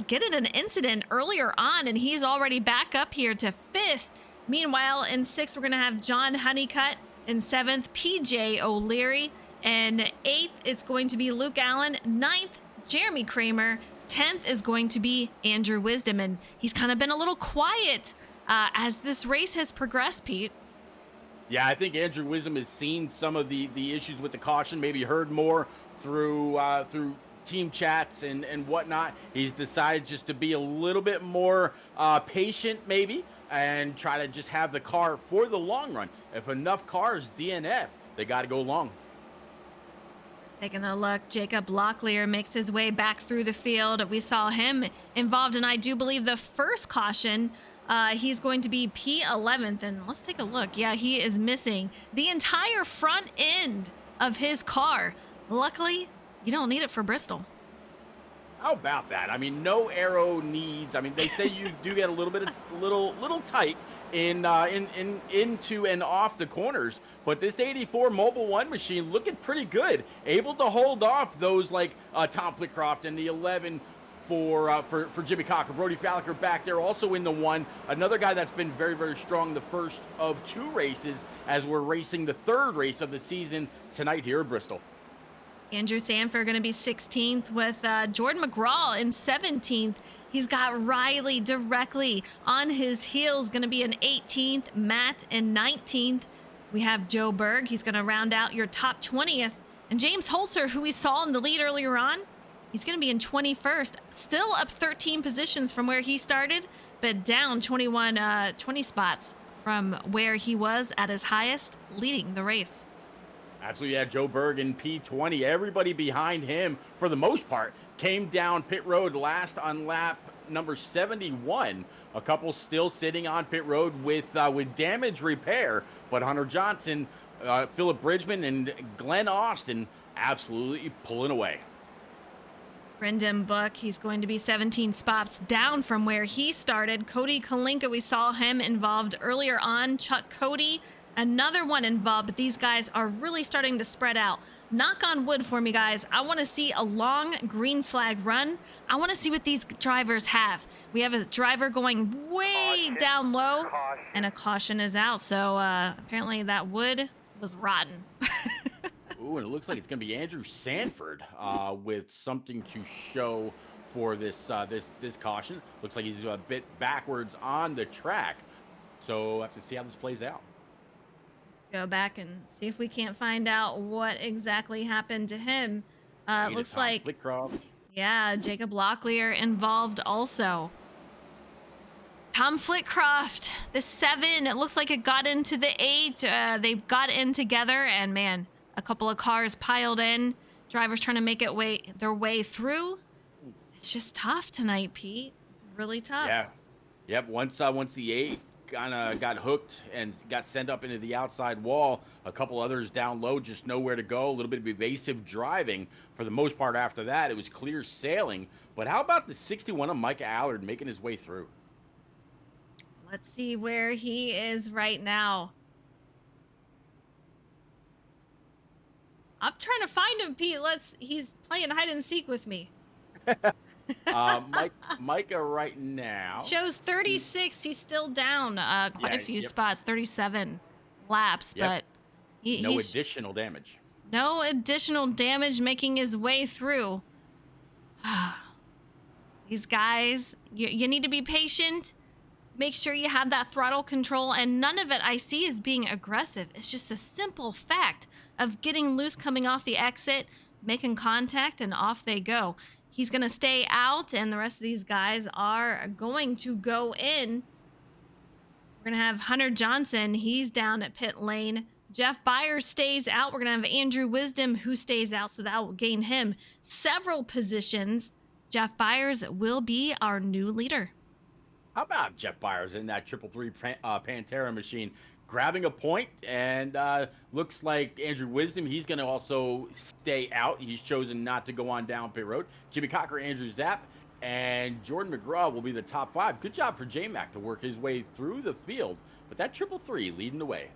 get in an incident earlier on, and he's already back up here to 5th. Meanwhile, in 6th, we're going to have John Honeycutt. In 7th, PJ O'Leary. And 8th, it's going to be Luke Allen. 9th, Jeremy Kramer. 10th is going to be Andrew Wisdom. And he's kind of been a little quiet as this race has progressed, Pete. Yeah, I think Andrew Wisdom has seen some of the issues with the caution, maybe heard more through team chats and whatnot. He's decided just to be a little bit more patient, maybe, and try to just have the car for the long run. If enough cars DNF, they got to go long. Taking a look, Jacob Locklear makes his way back through the field. We saw him involved in, I do believe, the first caution. He's going to be P11th, and let's take a look. Yeah, he is missing the entire front end of his car. Luckily, you don't need it for Bristol. How about that? I mean, no aero needs. I mean, they say you do get a little bit, little tight into and off the corners, but this 84 Mobile One machine looking pretty good, able to hold off those like Tom Flitcroft and the 11 for Jimmy Cocker. Brody Falliker back there also in the 1. Another guy that's been very, very strong the first of 2 races as we're racing the 3rd race of the season tonight here at Bristol. Andrew Sanford going to be 16th with Jordan McGraw in 17th. He's got Riley directly on his heels, going to be in 18th. Matt in 19th. We have Joe Berg. He's going to round out your top 20th. And James Holzer, who we saw in the lead earlier on, he's going to be in 21st. Still up 13 positions from where he started, but down 20 spots from where he was at his highest, leading the race. Absolutely, yeah. Joe Berg in P20. Everybody behind him, for the most part, came down pit road last on lap number 71. A couple still sitting on pit road with damage repair, but Hunter Johnson, Philip Bridgman, and Glenn Austin absolutely pulling away. Brendan Book, he's going to be 17 spots down from where he started. Cody Kalinka, we saw him involved earlier on. Chuck Cody, another one involved, but these guys are really starting to spread out. Knock on wood for me, guys. I want to see a long green flag run. I want to see what these drivers have. We have a driver going way down low, and a caution is out. So apparently that wood was rotten. Ooh, and it looks like it's going to be Andrew Sanford with something to show for this caution. Looks like he's a bit backwards on the track. So we'll have to see how this plays out. Go back and see if we can't find out what exactly happened to him. Looks like, yeah, Jacob Locklear involved also. Tom Flitcroft, the 7, it looks like it got into the 8. They got in together, and man, a couple of cars piled in. Drivers trying to make their way through. It's just tough tonight, Pete. It's really tough. Yeah. Yep. Once the 8 kind of got hooked and got sent up into the outside wall, a couple others down low, just nowhere to go. A little bit of evasive driving. For the most part after that, it was clear sailing. But how about the 61 of Micah Allard making his way through? Let's see where he is right now. I'm trying to find him, Pete. He's playing hide and seek with me. Micah right now shows 36. He's still down quite a few spots, 37 laps, but he's additional damage. No additional damage, making his way through. These guys, you need to be patient. Make sure you have that throttle control, and none of it I see is being aggressive. It's just a simple fact of getting loose, coming off the exit, making contact, and off they go. He's going to stay out, and the rest of these guys are going to go in. We're going to have Hunter Johnson. He's down at pit lane. Jeff Byers stays out. We're going to have Andrew Wisdom, who stays out, so that will gain him several positions. Jeff Byers will be our new leader. How about Jeff Byers in that 333 Pantera machine, grabbing a point, and looks like Andrew Wisdom, he's going to also stay out. He's chosen not to go on down pit road. Jimmy Cocker, Andrew Zapp, and Jordan McGraw will be the top 5. Good job for J-Mac to work his way through the field, but that triple three leading the way.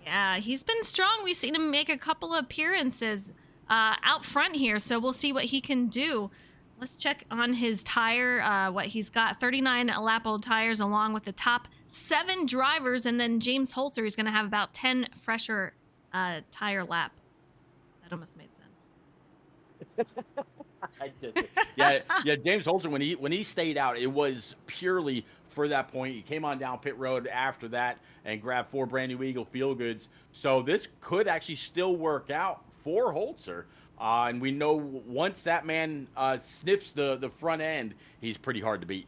Yeah, he's been strong. We've seen him make a couple of appearances out front here, so we'll see what he can do. Let's check on his tire, what he's got. 39 lap-old tires along with the top 7 drivers, and then James Holzer is going to have about 10 fresher tire lap. That almost made sense. I did. Yeah. James Holzer, when he stayed out, it was purely for that point. He came on down pit road after that and grabbed 4 brand new Eagle Feel Goods. So this could actually still work out for Holzer. And we know once that man sniffs the front end, he's pretty hard to beat.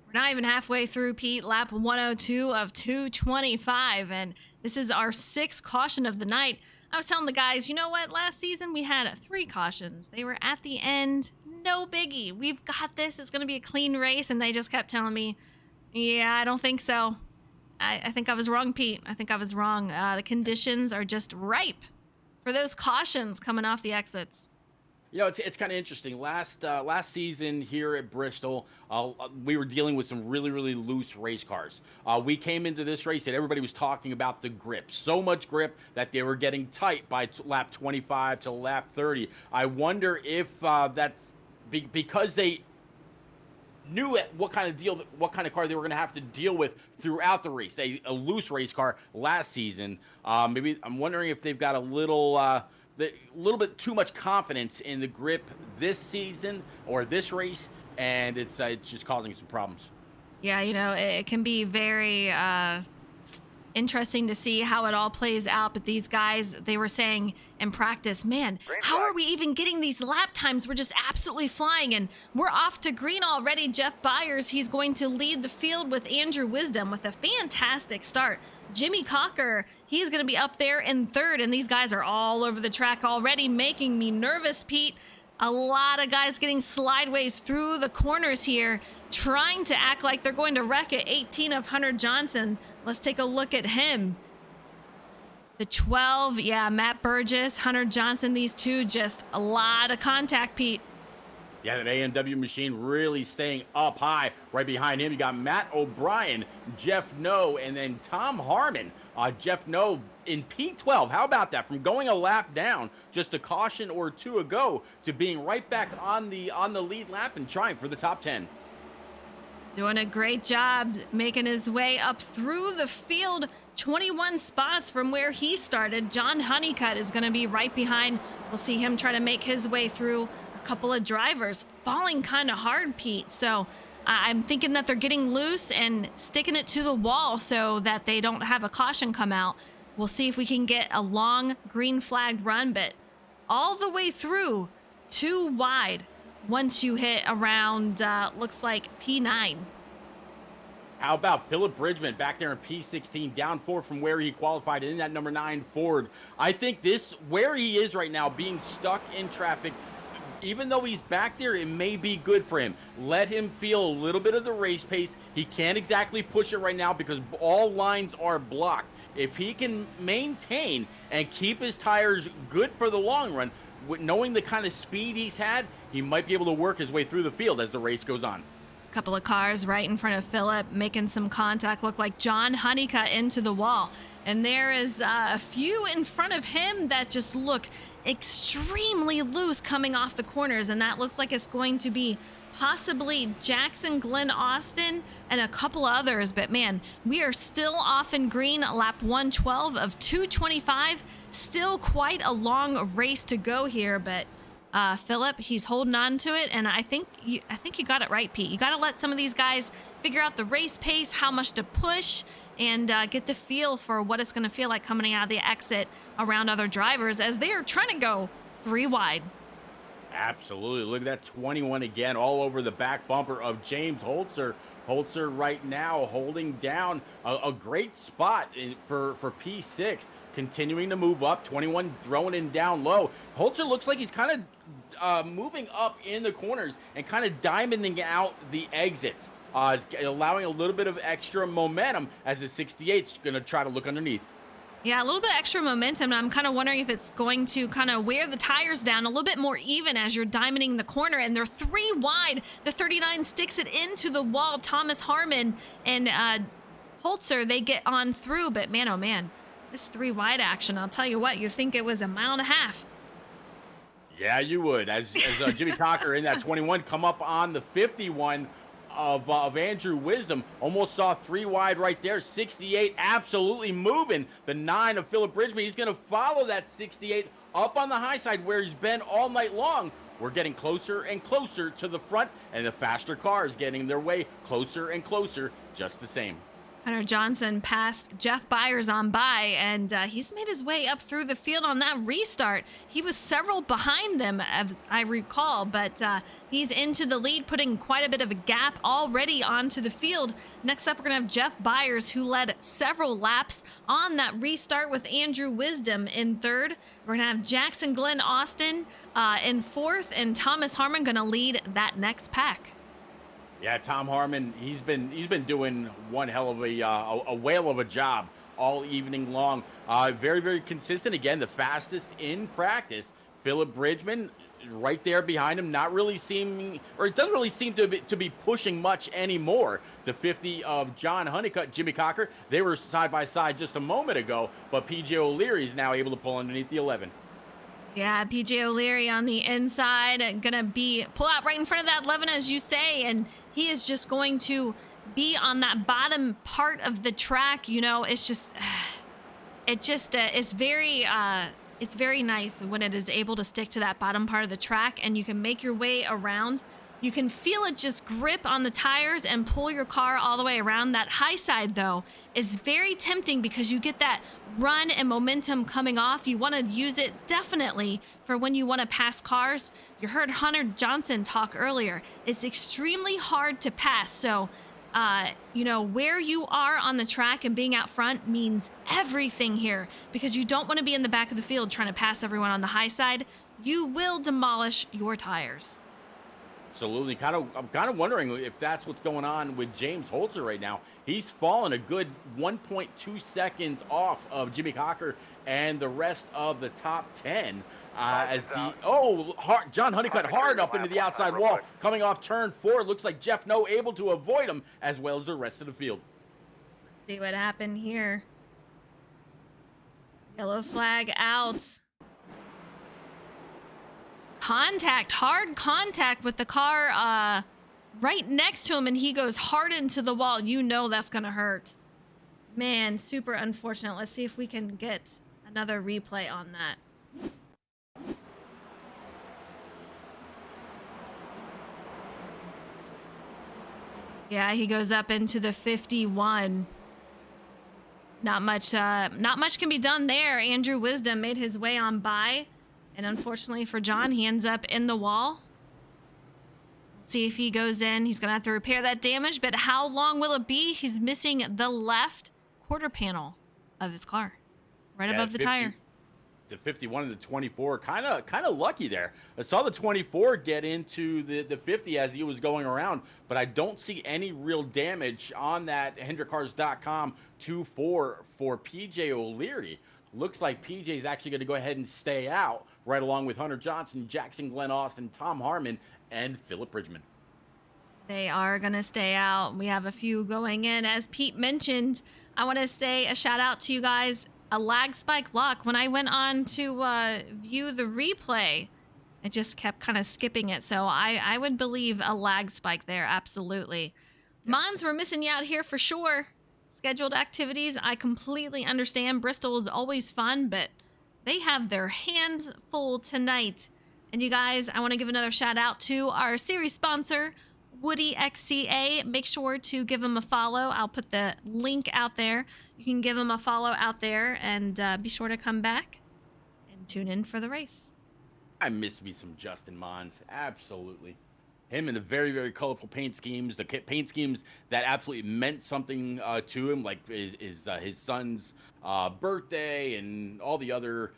We're not even halfway through, Pete. Lap 102 of 225, and this is our 6th caution of the night. I was telling the guys, you know what? Last season we had 3 cautions. They were at the end. No biggie. We've got this. It's going to be a clean race, and they just kept telling me, yeah, I don't think so. I think I was wrong, Pete. I think I was wrong. The conditions are just ripe for those cautions coming off the exits. You know, it's kind of interesting. Last season here at Bristol, we were dealing with some really, really loose race cars. We came into this race and everybody was talking about the grip. So much grip that they were getting tight by lap 25 to lap 30. I wonder if that's because they knew what kind of car they were going to have to deal with throughout the race. A loose race car last season. Maybe I'm wondering if they've got a little bit too much confidence in the grip this season or this race, and it's just causing some problems. Yeah, you know, it can be very interesting to see how it all plays out. But these guys, they were saying in practice, man, how are we even getting these lap times? We're just absolutely flying, and we're off to green already. Jeff Byers, he's going to lead the field with Andrew Wisdom with a fantastic start. Jimmy Cocker, he's going to be up there in 3rd, and these guys are all over the track already, making me nervous, Pete. A lot of guys getting slideways through the corners here, trying to act like they're going to wreck at 18 of Hunter Johnson. Let's take a look at him. The 12, yeah, Matt Burgess, Hunter Johnson, these two, just a lot of contact, Pete. Yeah, that A&W machine really staying up high. Right behind him, you got Matt O'Brien, Jeff No, and then Tom Harmon. Jeff No in P12. How about that? From going a lap down just a caution or 2 ago to being right back on the lead lap and trying for the top 10. Doing a great job making his way up through the field. 21 spots from where he started. John Honeycutt is going to be right behind. We'll see him try to make his way through a couple of drivers. Falling kind of hard, Pete. So I'm thinking that they're getting loose and sticking it to the wall so that they don't have a caution come out. We'll see if we can get a long green flag run, but all the way through, too wide once you hit around, looks like P9. How about Philip Bridgman back there in P16, down 4 from where he qualified in that number 9 Ford. I think where he is right now, being stuck in traffic, even though he's back there, it may be good for him. Let him feel a little bit of the race pace. He can't exactly push it right now because all lines are blocked. If he can maintain and keep his tires good for the long run, knowing the kind of speed he's had, he might be able to work his way through the field as the race goes on. Couple of cars right in front of Philip making some contact. Look like John Honeycutt into the wall. And there is a few in front of him that just look extremely loose coming off the corners. And that looks like it's going to be possibly Jackson, Glenn Austin, and a couple others. But man, we are still off in green, lap 112 of 225. Still quite a long race to go here, but Philip, he's holding on to it, and I think you got it right, Pete. You got to let some of these guys figure out the race pace, how much to push, and get the feel for what it's going to feel like coming out of the exit around other drivers as they are trying to go 3 wide. Absolutely. Look at that 21 again, all over the back bumper of James Holzer. Holzer right now holding down a great spot for P6. Continuing to move up, 21 throwing in down low. Holzer looks like he's kind of moving up in the corners and kind of diamonding out the exits, allowing a little bit of extra momentum as the 68's going to try to look underneath. Yeah, a little bit extra momentum. I'm kind of wondering if it's going to kind of wear the tires down a little bit more even as you're diamonding the corner. And they're 3 wide. The 39 sticks it into the wall. Thomas Harmon and Holzer, they get on through. But man, oh man, this 3 wide action, I'll tell you what, you think it was a mile and a half. Yeah, you would. As Jimmy Cocker in that 21 come up on the 51 of Andrew Wisdom. Almost saw 3 wide right there. 68 absolutely moving. The 9 of Philip Bridgman. He's going to follow that 68 up on the high side where he's been all night long. We're getting closer and closer to the front, and the faster cars getting their way closer and closer just the same. Hunter Johnson passed Jeff Byers on by, and he's made his way up through the field on that restart. He was several behind them, as I recall, but he's into the lead, putting quite a bit of a gap already onto the field. Next up, we're going to have Jeff Byers, who led several laps on that restart with Andrew Wisdom in third. We're going to have Jackson Glenn Austin in fourth, and Thomas Harmon going to lead that next pack. Yeah, Tom Harmon, he's been doing one hell of a whale of a job all evening long. Very, very consistent. Again, the fastest in practice. Philip Bridgman right there behind him, not really seeming, or it doesn't really seem to be pushing much anymore. The 50 of John Honeycutt, Jimmy Cocker, they were side by side just a moment ago, but PJ O'Leary is now able to pull underneath the 11. Yeah, PJ O'Leary on the inside, gonna pull out right in front of that 11, as you say, and he is just going to be on that bottom part of the track. You know, it's very nice when it is able to stick to that bottom part of the track, and you can make your way around. You can feel it just grip on the tires and pull your car all the way around. That high side, though, is very tempting because you get that run and momentum coming off. You want to use it definitely for when you want to pass cars. You heard Hunter Johnson talk earlier. It's extremely hard to pass. So, where you are on the track and being out front means everything here, because you don't want to be in the back of the field trying to pass everyone on the high side. You will demolish your tires. Absolutely. I'm kind of wondering if that's what's going on with James Holzer right now. He's fallen a good 1.2 seconds off of Jimmy Cocker and the rest of the top 10. John Honeycutt hard up into the outside wall, coming off turn 4. Looks like Jeff No able to avoid him, as well as the rest of the field. Let's see what happened here. Yellow flag out. Hard contact with the car right next to him, and he goes hard into the wall. You know that's gonna hurt. Man, super unfortunate. Let's see if we can get another replay on that. Yeah, he goes up into the 51. Not much can be done there. Andrew Wisdom made his way on by. And unfortunately for John, he ends up in the wall. See if he goes in. He's going to have to repair that damage. But how long will it be? He's missing the left quarter panel of his car. Right above the tire. The 51 and the 24, kind of lucky there. I saw the 24 get into the 50 as he was going around, but I don't see any real damage on that HendrickCars.com 2-4 for PJ O'Leary. Looks like PJ is actually going to go ahead and stay out, right along with Hunter Johnson, Jackson Glenn Austin, Tom Harmon, and Philip Bridgman. They are going to stay out. We have a few going in. As Pete mentioned, I want to say a shout out to you guys. A lag spike luck. When I went on to view the replay, it just kept kind of skipping it. So I would believe a lag spike there. Absolutely. Mons, we're missing you out here for sure. Scheduled activities, I completely understand. Bristol is always fun, but they have their hands full tonight. And you guys, I want to give another shout out to our series sponsor, WoodyxCA. Make sure to give them a follow. I'll put the link out there. You can give them a follow out there, and be sure to come back and tune in for the race. I miss me some Justin Mons. Absolutely. Him and the very, very colorful paint schemes, the paint schemes that absolutely meant something to him, like his son's birthday and all the other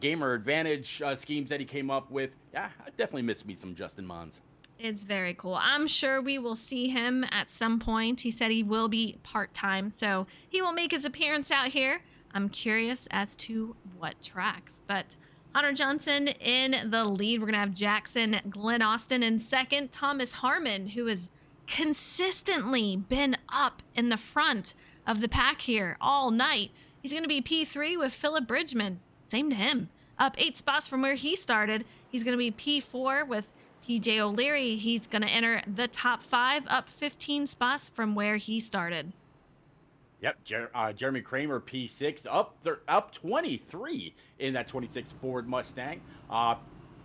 gamer advantage schemes that he came up with. Yeah, I definitely miss me some Justin Mons. It's very cool. I'm sure we will see him at some point. He said he will be part-time, so he will make his appearance out here. I'm curious as to what tracks. But Hunter Johnson in the lead. We're going to have Jackson Glenn Austin in second. Thomas Harmon, who has consistently been up in the front of the pack here all night. He's going to be P3 with Philip Bridgman. Same to him. Up 8 spots from where he started. He's going to be P4 with PJ O'Leary. He's going to enter the top 5, up 15 spots from where he started. Yep, Jeremy Kramer, P6, up 23 in that 26 Ford Mustang.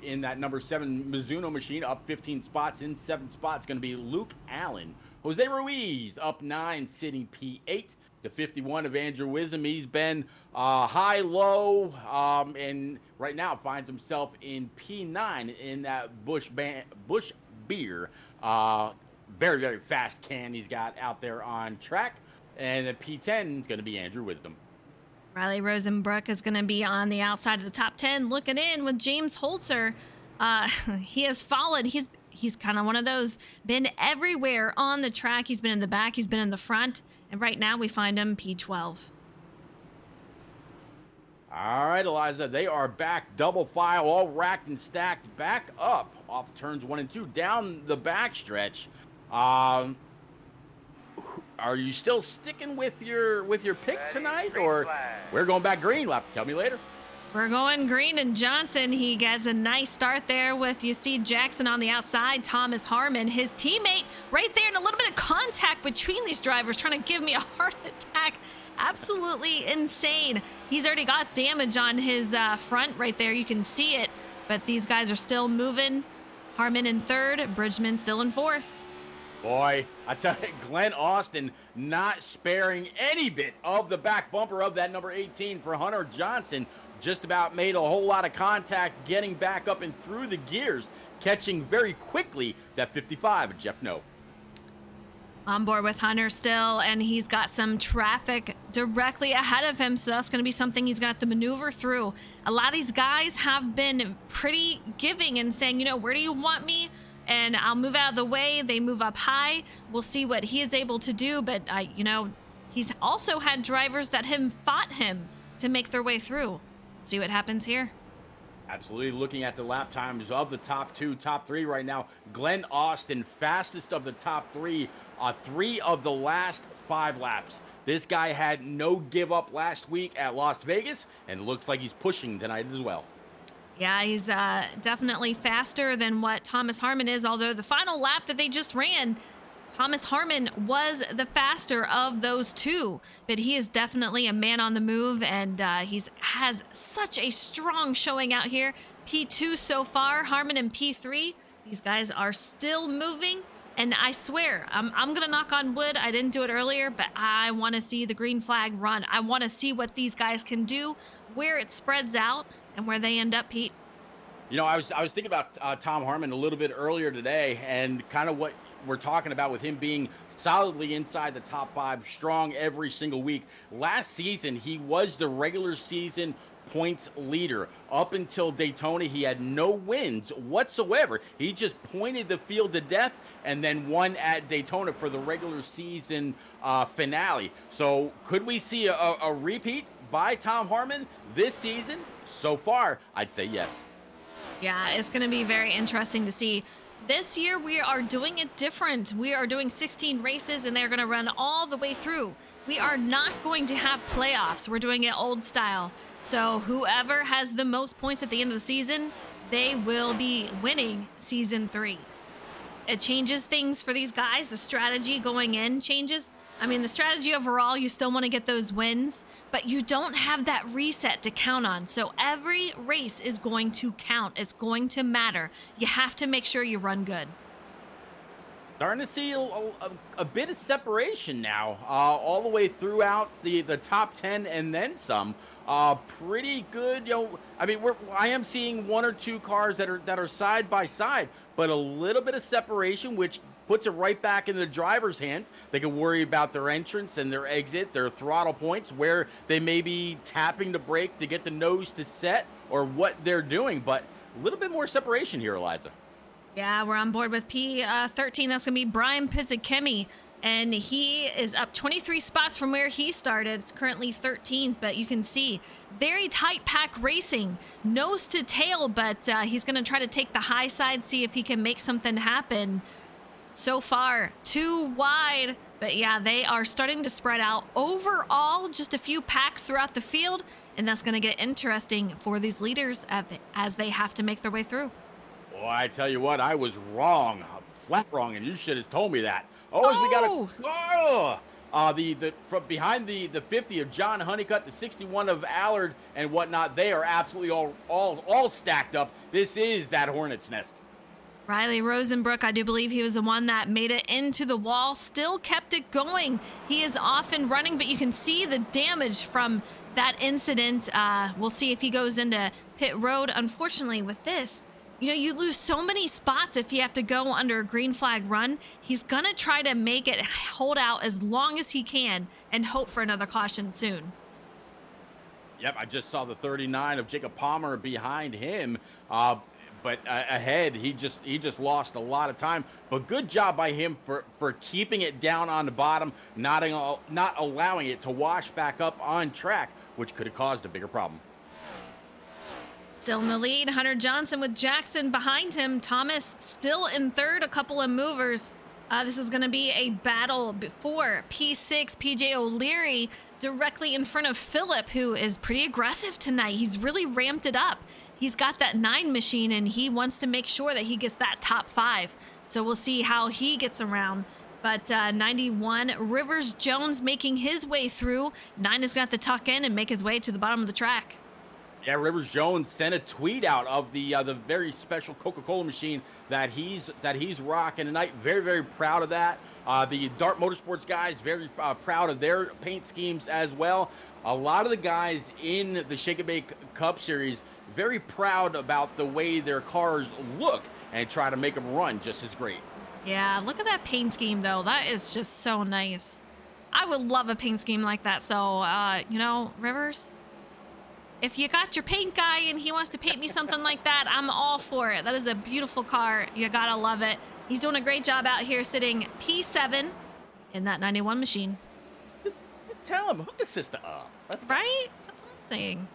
In that number 7 Mizuno machine, up 15 spots. In 7 spots, going to be Luke Allen. Jose Ruiz, up 9, sitting P8. The 51 of Andrew Wisdom. He's been high, low, and right now finds himself in P9 in that Bush Beer. Very, very fast can he's got out there on track. And the P10 is going to be Andrew Wisdom. Riley Rosenbrook is going to be on the outside of the top 10, looking in with James Holzer. He has followed. He's kind of one of those, been everywhere on the track. He's been in the back. He's been in the front. And right now we find him P12. All right, Eliza, they are back double file, all racked and stacked, back up off turns 1 and 2, down the backstretch. Are you still sticking with your pick tonight, or we're going back green? You'll have to tell me later. We're going green, and Johnson, he gets a nice start there with, you see Jackson on the outside, Thomas Harmon, his teammate right there, and a little bit of contact between these drivers trying to give me a heart attack. Absolutely insane. He's already got damage on his front right there. You can see it, but these guys are still moving. Harmon in third, Bridgman still in fourth. Boy, I tell you, Glenn Austin not sparing any bit of the back bumper of that number 18 for Hunter Johnson. Just about made a whole lot of contact, getting back up and through the gears, catching very quickly that 55 of Jeff No. On board with Hunter still, and he's got some traffic directly ahead of him, so that's going to be something he's going to have to maneuver through. A lot of these guys have been pretty giving and saying, where do you want me? And I'll move out of the way. They move up high. We'll see what he is able to do. But, he's also had drivers that have fought him to make their way through. See what happens here. Absolutely. Looking at the lap times of the top 3 right now. Glenn Austin, fastest of the top 3, 3 of the last 5 laps. This guy had no give up last week at Las Vegas, and looks like he's pushing tonight as well. Yeah, he's definitely faster than what Thomas Harmon is, although the final lap that they just ran, Thomas Harmon was the faster of those two, but he is definitely a man on the move, and has such a strong showing out here. P2 so far, Harmon in P3. These guys are still moving, and I swear, I'm going to knock on wood. I didn't do it earlier, but I want to see the green flag run. I want to see what these guys can do, where it spreads out, and where they end up, Pete. I was thinking about Tom Harmon a little bit earlier today, and kind of what we're talking about with him being solidly inside the top 5, strong every single week. Last season, he was the regular season points leader. Up until Daytona, he had no wins whatsoever. He just pointed the field to death and then won at Daytona for the regular season finale. So could we see a repeat by Tom Harmon this season? So far, I'd say yes. Yeah, it's going to be very interesting to see. This year, we are doing it different. We are doing 16 races, and they're going to run all the way through. We are not going to have playoffs. We're doing it old style. So whoever has the most points at the end of the season, they will be winning season 3. It changes things for these guys. The strategy going in changes. I mean, the strategy overall, you still want to get those wins, but you don't have that reset to count on. So every race is going to count. It's going to matter. You have to make sure you run good. Starting to see a bit of separation now, all the way throughout the top 10 and then some. Pretty good, I am seeing 1 or 2 cars that are side by side, but a little bit of separation, which puts it right back in the driver's hands. They can worry about their entrance and their exit, their throttle points, where they may be tapping the brake to get the nose to set, or what they're doing. But a little bit more separation here, Eliza. Yeah, we're on board with P13. That's going to be Brian Pizzakemi. And he is up 23 spots from where he started. It's currently 13th, but you can see very tight pack racing, nose to tail, but he's going to try to take the high side, see if he can make something happen. So far, too wide, but yeah, they are starting to spread out. Overall, just a few packs throughout the field, and that's going to get interesting for these leaders as they have to make their way through. Well, I tell you what, I was wrong, flat wrong, and you should have told me that. We got the from behind the 50 of John Honeycutt, the 61 of Allard and whatnot. They are absolutely all stacked up. This is that hornet's nest. Riley Rosenbrook, I do believe he was the one that made it into the wall, still kept it going. He is off and running, but you can see the damage from that incident. We'll see if he goes into pit road. Unfortunately, with this, you lose so many spots if you have to go under a green flag run. He's going to try to make it hold out as long as he can and hope for another caution soon. Yep, I just saw the 39 of Jacob Palmer behind him. But ahead, he just lost a lot of time. But good job by him for keeping it down on the bottom, not allowing it to wash back up on track, which could have caused a bigger problem. Still in the lead, Hunter Johnson with Jackson behind him. Thomas still in third, a couple of movers. This is going to be a battle before P6, PJ O'Leary, directly in front of Phillip, who is pretty aggressive tonight. He's really ramped it up. He's got that 9 machine, and he wants to make sure that he gets that top 5. So we'll see how he gets around. But 91, Rivers Jones making his way through. 9 is going to have to tuck in and make his way to the bottom of the track. Yeah, Rivers Jones sent a tweet out of the very special Coca-Cola machine that he's rocking tonight. Very, very proud of that. The Dart Motorsports guys very proud of their paint schemes as well. A lot of the guys in the Shake and Bake Cup Series very proud about the way their cars look and try to make them run just as great. Yeah, look at that paint scheme though. That is just so nice. I would love a paint scheme like that. So, Rivers, if you got your paint guy and he wants to paint me something like that, I'm all for it. That is a beautiful car. You gotta love it. He's doing a great job out here sitting P7 in that 91 machine. Just tell him, hook the sister up. Right? That's what I'm saying.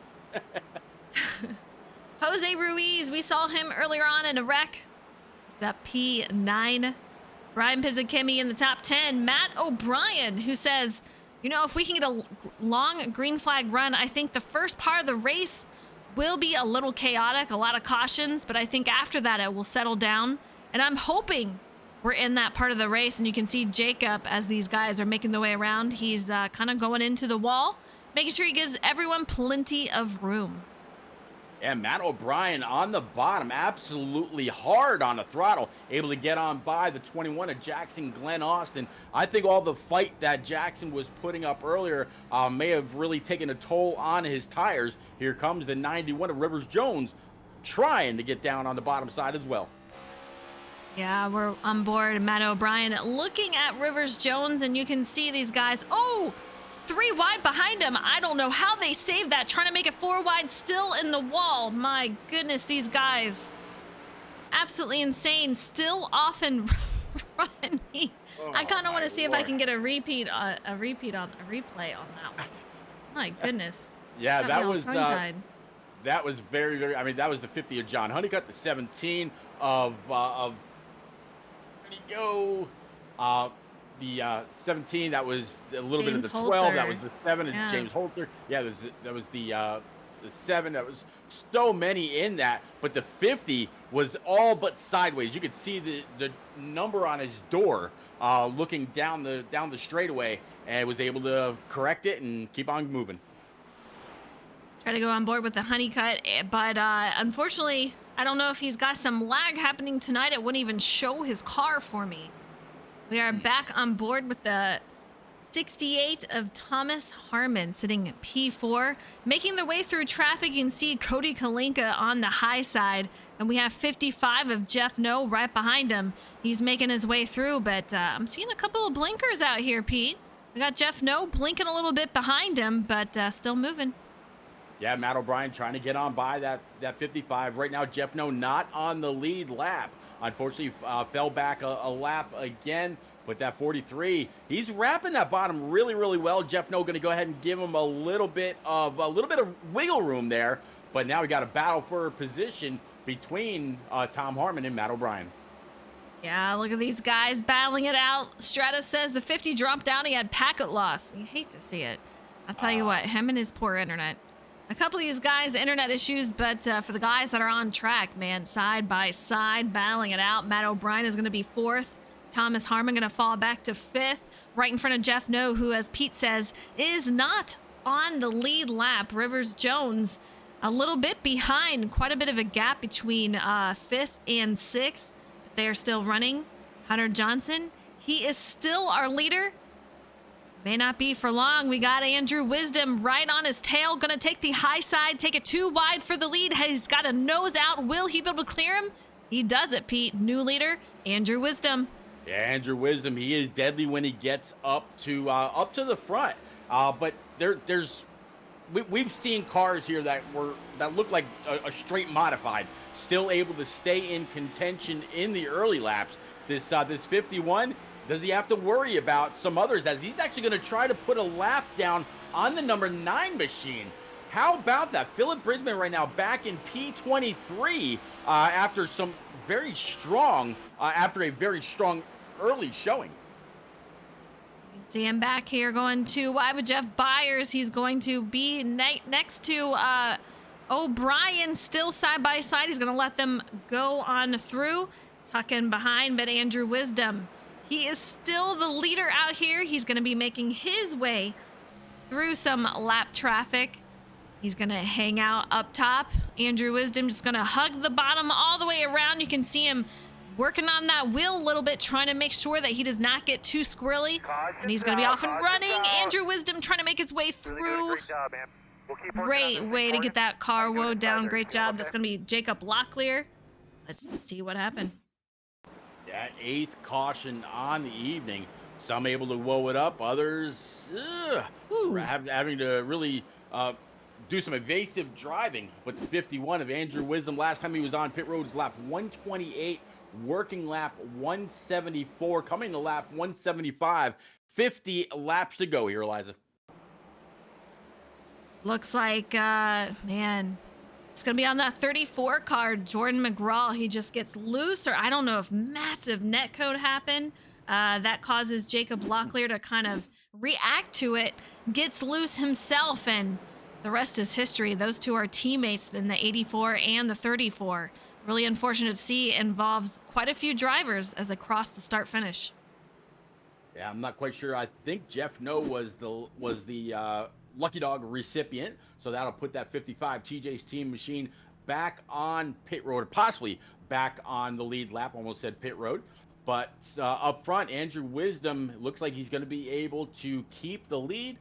Jose Ruiz, we saw him earlier on in a wreck. That P9. Brian Pizzakemi in the top 10. Matt O'Brien, who says, if we can get a long green flag run, I think the first part of the race will be a little chaotic, a lot of cautions, but I think after that it will settle down. And I'm hoping we're in that part of the race, and you can see Jacob as these guys are making their way around. He's kind of going into the wall, making sure he gives everyone plenty of room. And Matt O'Brien on the bottom, absolutely hard on the throttle, able to get on by the 21 of Jackson Glenn Austin. I think all the fight that Jackson was putting up earlier may have really taken a toll on his tires. Here comes the 91 of Rivers Jones trying to get down on the bottom side as well. Yeah, we're on board. Matt O'Brien looking at Rivers Jones, and you can see these guys. 3 wide behind him. I don't know how they saved that, trying to make it 4 wide, still in the wall. My goodness, these guys. Absolutely insane. Still off and running. I kind of want to see if I can get a replay on that one. My goodness. Yeah, that was very, very, that was the 50 of John Honeycutt, the 17 of where'd he go? The 17, that was a little bit of the 12. Holter. That was the 7 of James Holter. Yeah, that was the 7. That was so many in that. But the 50 was all but sideways. You could see the number on his door looking down the straightaway, and was able to correct it and keep on moving. Try to go on board with the Honeycutt, but unfortunately, I don't know if he's got some lag happening tonight. It wouldn't even show his car for me. We are back on board with the 68 of Thomas Harmon sitting at P4. Making their way through traffic, you can see Cody Kalinka on the high side. And we have 55 of Jeff No right behind him. He's making his way through, but I'm seeing a couple of blinkers out here, Pete. We got Jeff No blinking a little bit behind him, but still moving. Yeah, Matt O'Brien trying to get on by that 55. Right now, Jeff No not on the lead lap. Unfortunately, fell back a lap again. But that 43, he's wrapping that bottom really, really well. Jeff No going to go ahead and give him a little bit of wiggle room there. But now we got a battle for position between Tom Harmon and Matt O'Brien. Yeah, look at these guys battling it out. Stratus says the 50 dropped down. He had packet loss. You hate to see it. I'll tell you what, him and his poor internet. A couple of these guys, internet issues, but for the guys that are on track, man, side by side, battling it out. Matt O'Brien is going to be 4th. Thomas Harmon going to fall back to 5th, right in front of Jeff No, who, as Pete says, is not on the lead lap. Rivers Jones a little bit behind, quite a bit of a gap between 5th and 6th. They're still running. Hunter Johnson, he is still our leader. May not be for long. We got Andrew Wisdom right on his tail. Gonna take the high side, take it too wide for the lead. He's got a nose out. Will he be able to clear him? He does it, Pete. New leader, Andrew Wisdom. Yeah, Andrew Wisdom, he is deadly when he gets up to the front. But we've seen cars here that look like a straight modified, still able to stay in contention in the early laps. This 51, does he have to worry about some others, as he's actually going to try to put a lap down on the number 9 machine? How about that? Philip Bridgman right now back in P23 after a very strong early showing. You can see him back here going to wide with Jeff Byers. He's going to be next to O'Brien, still side by side. He's going to let them go on through, tuck in behind, but Andrew Wisdom, he is still the leader out here. He's going to be making his way through some lap traffic. He's going to hang out up top. Andrew Wisdom just going to hug the bottom all the way around. You can see him working on that wheel a little bit, trying to make sure that he does not get too squirrely. And he's going to be off and running. Andrew Wisdom trying to make his way through. Great way to get that car woed down. Great job. That's going to be Jacob Locklear. Let's see what happened. Yeah, 8th caution on the evening. Some able to woe it up. Others having to really do some evasive driving. But the 51 of Andrew Wisdom, last time he was on pit road was lap 128, working lap 174, coming to lap 175. 50 laps to go here, Eliza. Looks like, man, it's going to be on that 34 car, Jordan McGraw. He just gets loose, or I don't know if massive netcode happened. That causes Jacob Locklear to kind of react to it, gets loose himself, and the rest is history. Those two are teammates in the 84 and the 34. Really unfortunate to see. Involves quite a few drivers as they cross the start finish. Yeah, I'm not quite sure. I think Jeff No was the lucky dog recipient, so that'll put that 55 TJ's team machine back on pit road, or possibly back on the lead lap. Almost said pit road. But up front, Andrew Wisdom looks like he's going to be able to keep the lead.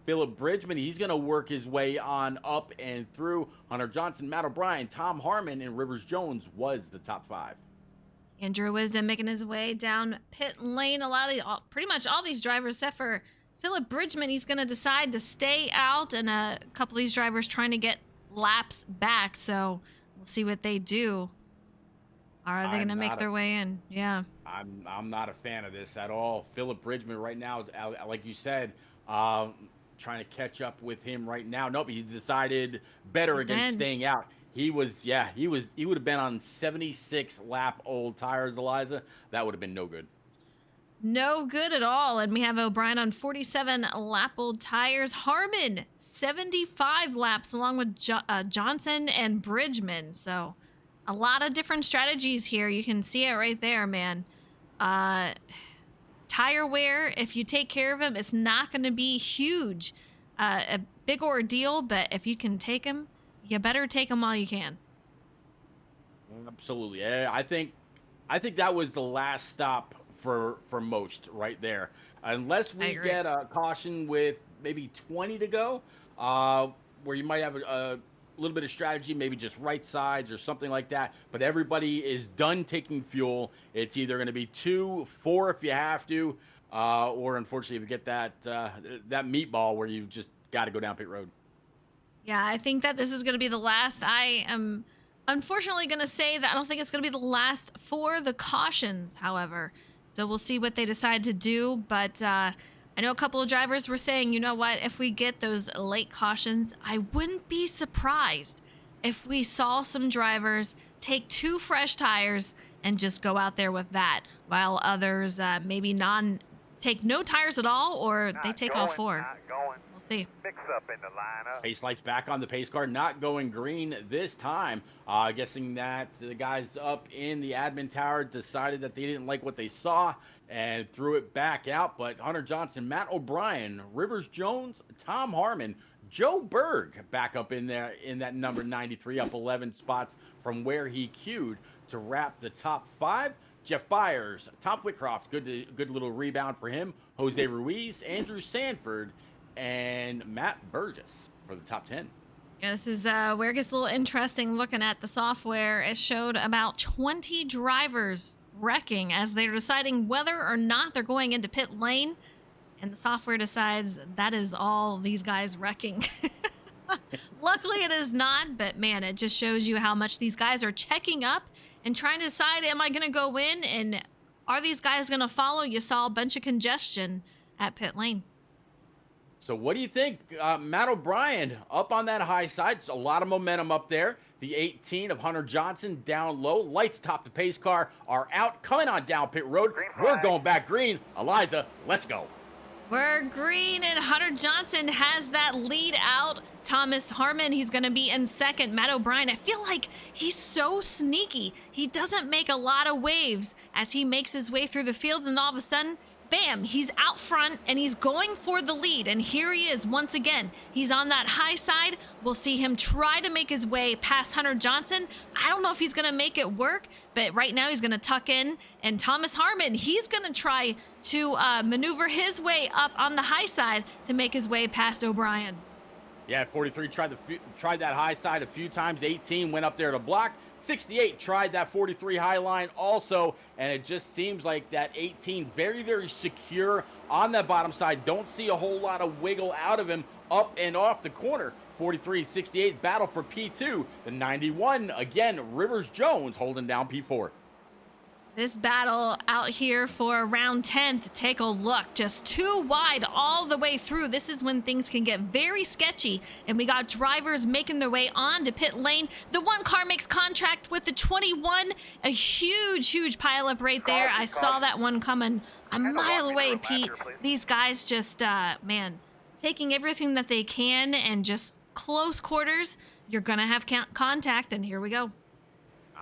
Philip Bridgman, he's going to work his way on up and through. Hunter Johnson, Matt O'Brien, Tom Harmon, and Rivers Jones was the top 5. Andrew Wisdom making his way down pit lane. Pretty much all these drivers, except for Philip Bridgman, he's going to decide to stay out, and a couple of these drivers trying to get laps back. So we'll see what they do. Are they going to make their way in? Yeah. I'm not a fan of this at all. Philip Bridgman right now, like you said, trying to catch up with him right now. Nope, he decided better against staying out. He would have been on 76 lap old tires, Eliza. That would have been no good. No good at all. And we have O'Brien on 47 lap old tires. Harmon, 75 laps, along with Johnson and Bridgman. So a lot of different strategies here. You can see it right there, man. Tire wear, if you take care of them, it's not going to be huge. A big ordeal, but if you can take them, you better take them while you can. Absolutely. I think that was the last stop for most right there. Unless we get a caution with maybe 20 to go, where you might have a little bit of strategy, maybe just right sides or something like that. But everybody is done taking fuel. It's either going to be 2, 4 if you have to, or unfortunately if you get that meatball where you just got to go down pit road. Yeah, I think that this is going to be the last. I am unfortunately going to say that I don't think it's going to be the last for the cautions, however. So we'll see what they decide to do. But I know a couple of drivers were saying, you know what, if we get those late cautions, I wouldn't be surprised if we saw some drivers take 2 fresh tires and just go out there with that, while others maybe take no tires at all, or they take all 4. We'll see. Mix up in the lineup. Pace lights back on the pace car, not going green this time. Guessing that the guys up in the admin tower decided that they didn't like what they saw and threw it back out. But Hunter Johnson, Matt O'Brien, Rivers Jones, Tom Harmon, Joe Berg back up in there in that number 93, up 11 spots from where he queued to wrap the top 5. Jeff Byers, Tom Whitcroft, good little rebound for him. Jose Ruiz, Andrew Sanford, and Matt Burgess for the top 10. Yeah, this is where it gets a little interesting looking at the software. It showed about 20 drivers wrecking as they're deciding whether or not they're going into pit lane. And the software decides that is all these guys wrecking. Luckily, it is not. But, man, it just shows you how much these guys are checking up and trying to decide, am I going to go in? And are these guys going to follow? You saw a bunch of congestion at pit lane. So what do you think? Matt O'Brien up on that high side. It's a lot of momentum up there. The 18 of Hunter Johnson down low. Lights top the pace car are out. Coming on down pit road. We're going back green. Eliza, let's go. We're green, and Hunter Johnson has that lead out. Thomas Harmon, he's going to be in second. Matt O'Brien, I feel like he's so sneaky. He doesn't make a lot of waves as he makes his way through the field, and all of a sudden, bam, he's out front and he's going for the lead. And here he is once again. He's on that high side. We'll see him try to make his way past Hunter Johnson. I don't know if he's going to make it work, but right now he's going to tuck in. And Thomas Harmon, he's going to try to maneuver his way up on the high side to make his way past O'Brien. Yeah, 43 tried that high side a few times. 18 went up there to block. 68 tried that 43 high line also, and it just seems like that 18 very, very secure on that bottom side. Don't see a whole lot of wiggle out of him up and off the corner. 43, 68 battle for P2. The 91, again, Rivers Jones holding down P4. This battle out here for round 10th, take a look, just 2 wide all the way through. This is when things can get very sketchy, and we got drivers making their way on to pit lane. The one car makes contact with the 21, a huge pileup right there. I saw that one coming a mile away, Pete. These guys just, man, taking everything that they can and just close quarters. You're gonna have contact, and here we go.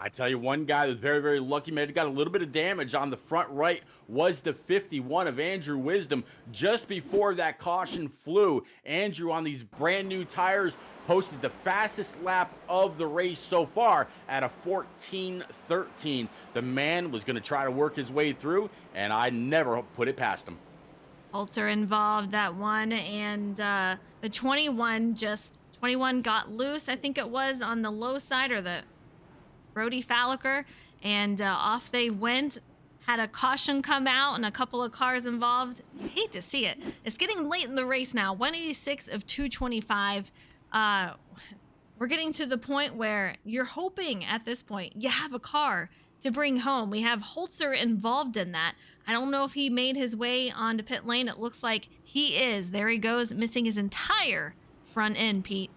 I tell you, one guy that's very, very lucky, maybe got a little bit of damage on the front right, was the 51 of Andrew Wisdom. Just before that caution flew, Andrew on these brand new tires posted the fastest lap of the race so far at a 14:13. The man was going to try to work his way through, and I never put it past him. Holzer involved that one, and the 21 got loose. I think it was on the low side, or the Brody Falliker, and off they went. Had a caution come out and a couple of cars involved. You hate to see it. It's getting late in the race now. 186 of 225. We're getting to the point where you're hoping at this point you have a car to bring home. We have Holzer involved in that. I don't know if he made his way onto pit lane. It looks like he is. There he goes, missing his entire front end, Pete.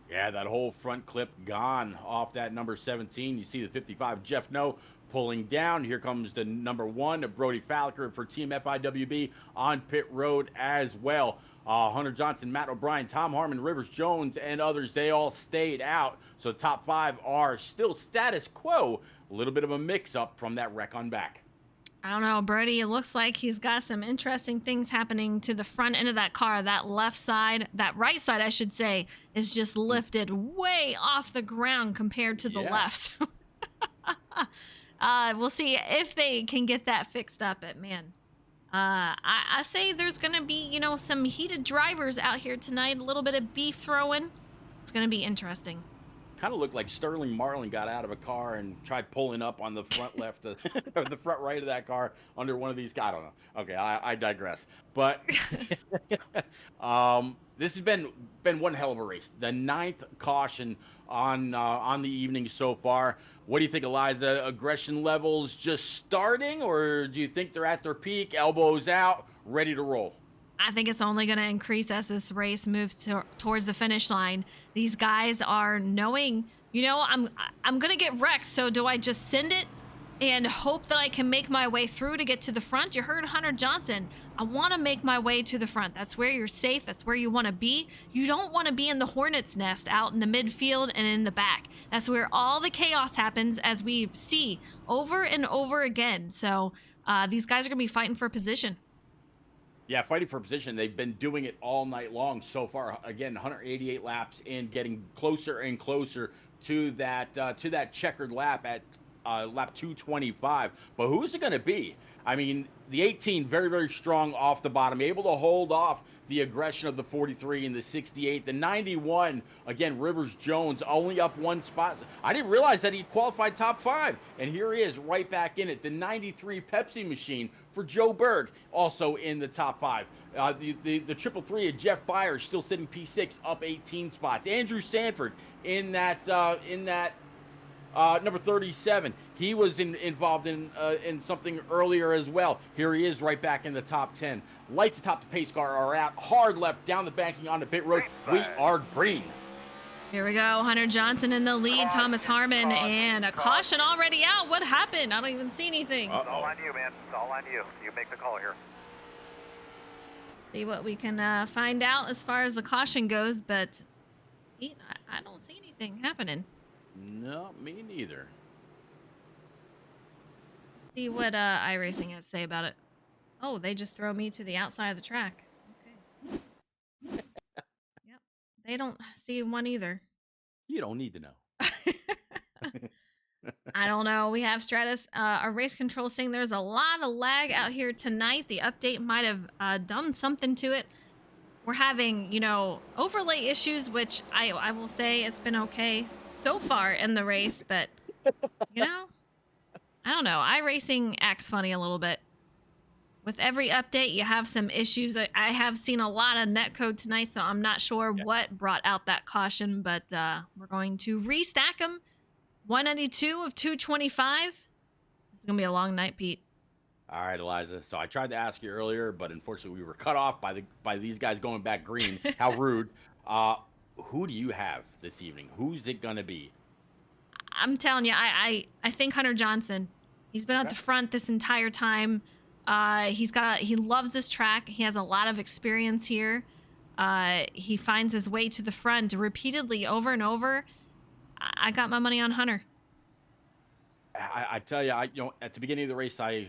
Yeah, that whole front clip gone off that number 17. You see the 55, Jeff No, pulling down. Here comes the number 1, Brody Falliker for Team FIWB on pit road as well. Hunter Johnson, Matt O'Brien, Tom Harmon, Rivers Jones, and others, they all stayed out. So top 5 are still status quo. A little bit of a mix-up from that wreck on back. I don't know, Brody, it looks like he's got some interesting things happening to the front end of that car. That left side, that right side, I should say, is just lifted way off the ground compared to the left. We'll see if they can get that fixed up. Man, I say there's going to be, some heated drivers out here tonight, a little bit of beef throwing. It's going to be interesting. Kind of looked like Sterling Marlin got out of a car and tried pulling up on the front left or the front right of that car under one of these. I don't know. Okay, I digress. But this has been one hell of a race. The 9th caution on the evening so far. What do you think, Eliza? Aggression levels just starting, or do you think they're at their peak, elbows out, ready to roll? I think it's only going to increase as this race moves towards the finish line. These guys are knowing, I'm going to get wrecked. So do I just send it and hope that I can make my way through to get to the front? You heard Hunter Johnson. I want to make my way to the front. That's where you're safe. That's where you want to be. You don't want to be in the hornet's nest out in the midfield and in the back. That's where all the chaos happens, as we see over and over again. So these guys are going to be fighting for position. Yeah, fighting for position. They've been doing it all night long so far. Again, 188 laps and getting closer and closer to that checkered lap at lap 225. But who's it going to be? I mean, the 18 very, very strong off the bottom, able to hold off the aggression of the 43 and the 68. The 91, again, Rivers Jones only up one spot. I didn't realize that he qualified top 5, and here he is right back in it. The 93 Pepsi machine for Joe Berg, also in the top 5. The triple three of Jeff Byers still sitting P6, up 18 spots. Andrew Sanford in that number 37. He was involved in something earlier as well. Here he is right back in the top 10. Lights atop the pace car are out. Hard left down the banking on the pit road. We are green. Here we go. Hunter Johnson in the lead. Thomas Harmon, and a caution already out. What happened? I don't even see anything. It's all on you, man. It's all on you. You make the call here. See what we can find out as far as the caution goes, but I don't see anything happening. No, me neither. See what iRacing has to say about it. Oh, they just throw me to the outside of the track. Okay. Yep. They don't see one either. You don't need to know. I don't know. We have Stratus, our race control saying there's a lot of lag out here tonight. The update might have done something to it. We're having, overlay issues, which I will say it's been okay so far in the race, but, I don't know. iRacing acts funny a little bit. With every update, you have some issues. I have seen a lot of netcode tonight, so I'm not sure what brought out that caution, but we're going to restack them. 192 of 225. It's going to be a long night, Pete. All right, Eliza. So I tried to ask you earlier, but unfortunately we were cut off by these guys going back green. How rude. Who do you have this evening? Who's it going to be? I'm telling you, I think Hunter Johnson. He's been at the front this entire time. He loves this track. He has a lot of experience here. He finds his way to the front repeatedly over and over. I got my money on Hunter. I tell you, at the beginning of the race, I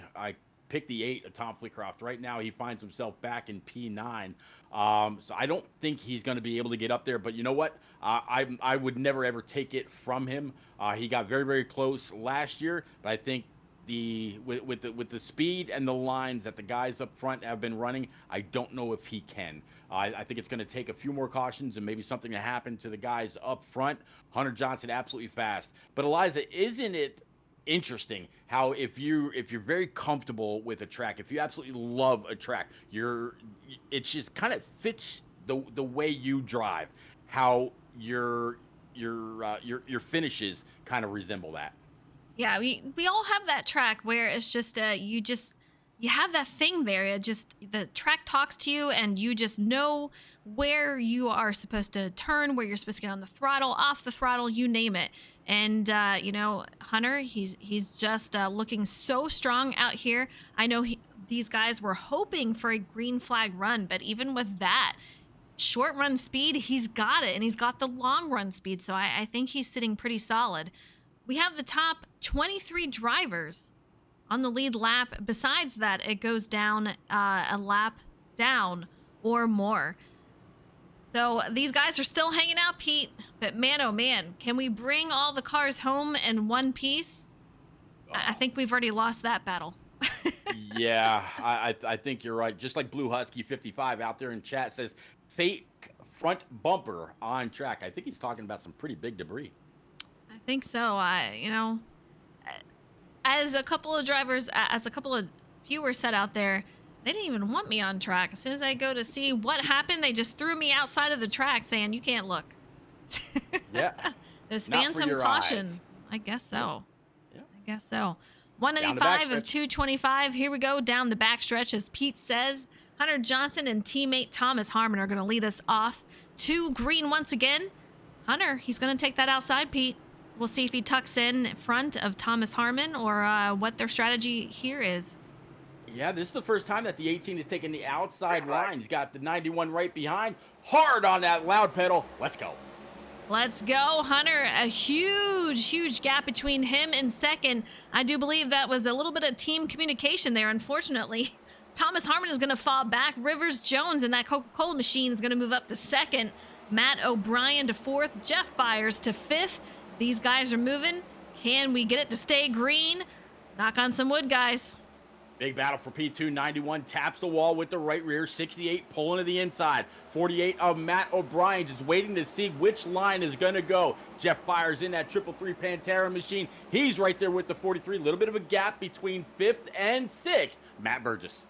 picked the 8 of Tom Flitcroft. Right now, he finds himself back in P9. So I don't think he's going to be able to get up there. But you know what? I would never, ever take it from him. He got very, very close last year. But I think with the speed and the lines that the guys up front have been running, I don't know if he can. I think it's going to take a few more cautions and maybe something to happen to the guys up front. Hunter Johnson, absolutely fast. But Eliza, isn't it interesting how if you're very comfortable with a track, if you absolutely love a track, it just kind of fits the way you drive, how your finishes kind of resemble that. Yeah, we all have that track where it's just you have that thing there. The track talks to you, and you just know where you are supposed to turn, where you're supposed to get on the throttle, off the throttle, you name it. And Hunter, he's just looking so strong out here. I know these guys were hoping for a green flag run, but even with that short run speed, he's got it, and he's got the long run speed. So I think he's sitting pretty solid. We have the top 23 drivers on the lead lap. Besides that, it goes down a lap down or more. So these guys are still hanging out, Pete. But man, oh man, can we bring all the cars home in one piece? I think we've already lost that battle. Yeah, I think you're right. Just like Blue Husky 55 out there in chat says, fake front bumper on track. I think he's talking about some pretty big debris. I think so. As a couple of viewers said out there, they didn't even want me on track. As soon as I go to see what happened, they just threw me outside of the track saying, you can't look. Yeah. Those Not for phantom your cautions. eyes. I guess so. Yeah. I guess so. Down the 195 of backstretch. 225. Here we go down the backstretch. As Pete says, Hunter Johnson and teammate Thomas Harmon are going to lead us off to green once again. Hunter, he's going to take that outside, Pete. We'll see if he tucks in front of Thomas Harmon or what their strategy here is. Yeah, this is the first time that the 18 has taken the outside line. He's got the 91 right behind. Hard on that loud pedal. Let's go. Let's go, Hunter. A huge gap between him and second. I do believe that was a little bit of team communication there, unfortunately. Thomas Harmon is going to fall back. Rivers Jones and that Coca-Cola machine is going to move up to second. Matt O'Brien to fourth. Jeff Byers to fifth. These guys are moving. Can we get it to stay green? Knock on some wood, guys. Big battle for P2. 91 taps the wall with the right rear. 68 pulling to the inside. 48 of Matt O'Brien just waiting to see which line is going to go. Jeff Byers in that 333 Pantera machine. He's right there with the 43. A little bit of a gap between 5th and 6th. Matt Burgess.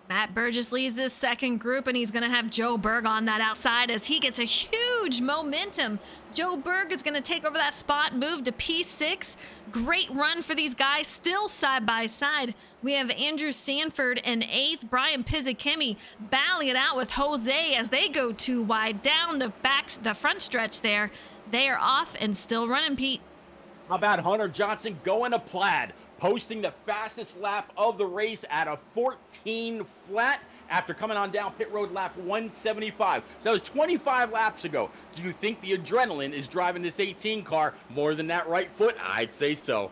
Matt Burgess leads this second group, and he's going to have Joe Berg on that outside as he gets a huge momentum. Joe Berg is going to take over that spot, move to P6. Great run for these guys, still side by side. We have Andrew Sanford in 8th, Brian Pizzakemi battling it out with Jose as they go too wide down the front stretch there. They are off and still running, Pete. How about Hunter Johnson going to Plaid, posting the fastest lap of the race at a 14 flat after coming on down pit road lap 175. So that was 25 laps ago. Do you think the adrenaline is driving this 18 car more than that right foot? I'd say so.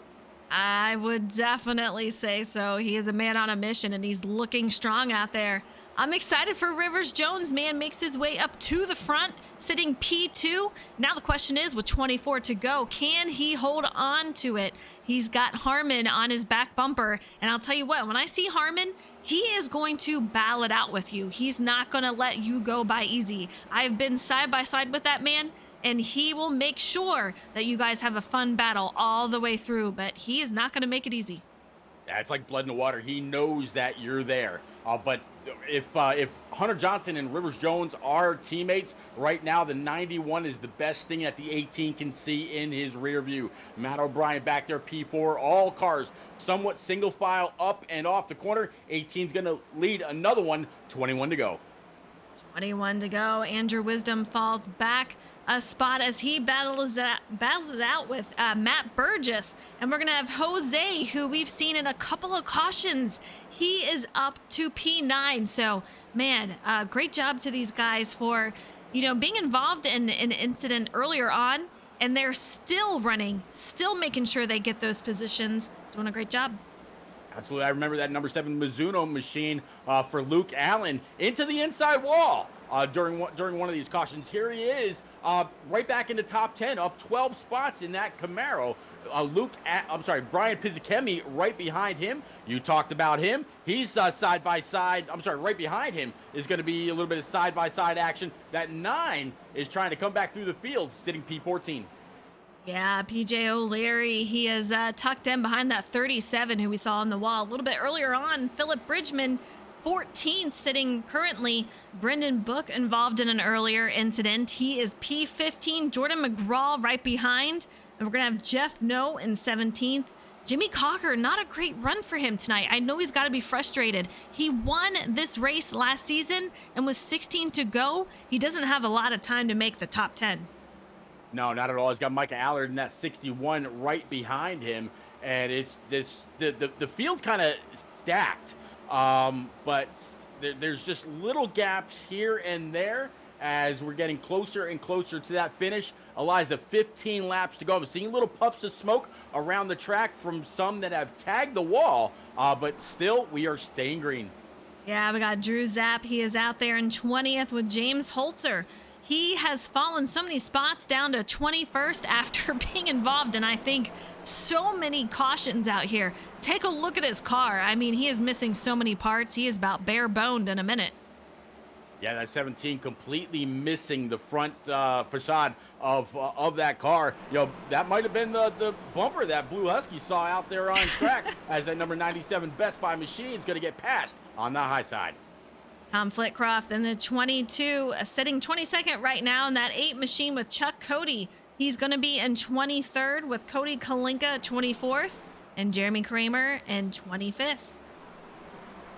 I would definitely say so. He is a man on a mission, and he's looking strong out there. I'm excited for Rivers Jones, man. Makes his way up to the front, sitting P2. Now the question is, with 24 to go, can he hold on to it? He's got Harmon on his back bumper. And I'll tell you what, when I see Harmon, he is going to battle it out with you. He's not going to let you go by easy. I've been side by side with that man, and he will make sure that you guys have a fun battle all the way through. But he is not going to make it easy. Yeah, it's like blood in the water. He knows that you're there. But if Hunter Johnson and Rivers Jones are teammates, right now the 91 is the best thing that the 18 can see in his rear view. Matt O'Brien back there, P4. All cars somewhat single file up and off the corner. 18's going to lead another one. 21 to go. 21 to go. Andrew Wisdom falls back a spot as he battles it out with Matt Burgess. And we're going to have Jose, who we've seen in a couple of cautions. He is up to P9. So, man, great job to these guys for, being involved in an incident earlier on. And they're still running, still making sure they get those positions. Doing a great job. Absolutely. I remember that number 7 Mizuno machine for Luke Allen into the inside wall during one of these cautions. Here he is right back in the top 10, up 12 spots in that Camaro. Brian Pizzakemi right behind him. You talked about him. He's side by side. Right behind him is going to be a little bit of side by side action. That 9 is trying to come back through the field, sitting P14. Yeah, PJ O'Leary, he is tucked in behind that 37 who we saw on the wall a little bit earlier on. Philip Bridgman, 14th, sitting currently. Brendan Book involved in an earlier incident. He is P15. Jordan McGraw right behind. And we're going to have Jeff No in 17th. Jimmy Cocker, not a great run for him tonight. I know he's got to be frustrated. He won this race last season, and with 16 to go, he doesn't have a lot of time to make the top 10. No, not at all. He's got Micah Allard in that 61 right behind him, and it's the field's kind of stacked, but there's just little gaps here and there as we're getting closer and closer to that finish. Eliza, 15 laps to go. I'm seeing little puffs of smoke around the track from some that have tagged the wall, but still we are staying green. Yeah, we got Drew Zapp. He is out there in 20th with James Holzer. He has fallen so many spots down to 21st after being involved in, I think, so many cautions out here. Take a look at his car. I mean, he is missing so many parts. He is about bare boned in a minute. Yeah, that 17 completely missing the front facade of that car. That might have been the bumper that Blue Husky saw out there on track as that number 97 Best Buy machine is going to get passed on the high side. Tom Flitcroft in the 22, sitting 22nd right now in that 8 machine with Chuck Cody. He's going to be in 23rd with Cody Kalinka 24th and Jeremy Kramer in 25th.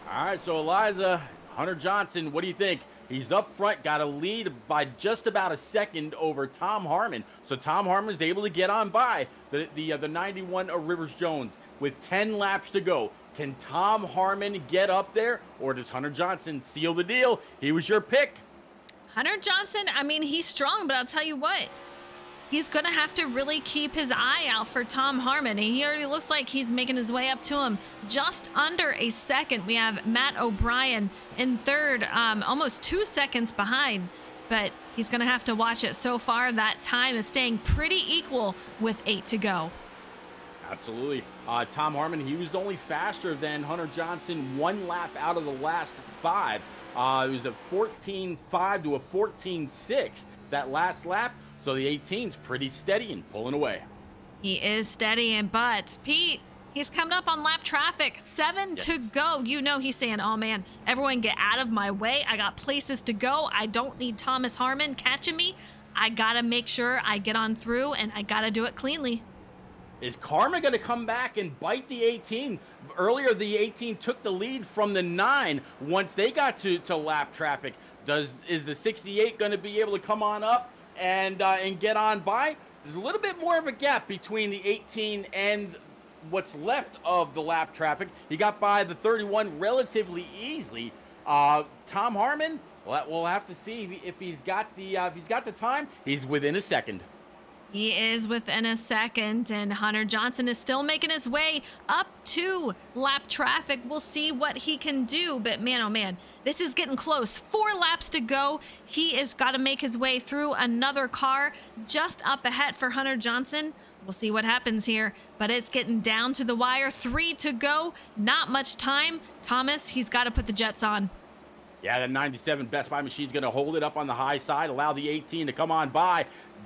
All right, so Eliza, Hunter Johnson, what do you think? He's up front, got a lead by just about a second over Tom Harmon. So Tom Harmon is able to get on by the 91 of Rivers Jones with 10 laps to go. Can Tom Harmon get up there, or does Hunter Johnson seal the deal? He was your pick. Hunter Johnson, I mean, he's strong, but I'll tell you what, he's going to have to really keep his eye out for Tom Harmon. He already looks like he's making his way up to him. Just under a second, we have Matt O'Brien in third, almost 2 seconds behind, but he's going to have to watch it. So far, that time is staying pretty equal with 8 to go. Absolutely. Tom Harmon, he was only faster than Hunter Johnson 1 lap out of the last 5. It was a 14.5 to a 14.6 that last lap. So the 18's pretty steady and pulling away. He is steadying, but Pete, he's coming up on lap traffic. 7 to go. You know he's saying, oh man, everyone get out of my way. I got places to go. I don't need Thomas Harmon catching me. I got to make sure I get on through, and I got to do it cleanly. Is Karma going to come back and bite the 18? Earlier, the 18 took the lead from the 9 once they got to lap traffic. Is the 68 going to be able to come on up and get on by? There's a little bit more of a gap between the 18 and what's left of the lap traffic. He got by the 31 relatively easily. Tom Harmon, well, we'll have to see if he's got the time. He's within a second. He is within a second, and Hunter Johnson is still making his way up to lap traffic. We'll see what he can do, but man, oh man, this is getting close. 4 laps to go. He has got to make his way through another car just up ahead for Hunter Johnson. We'll see what happens here, but it's getting down to the wire. 3 to go, not much time. Thomas, he's got to put the jets on. Yeah, the 97 Best Buy machine's going to hold it up on the high side, allow the 18 to come on by.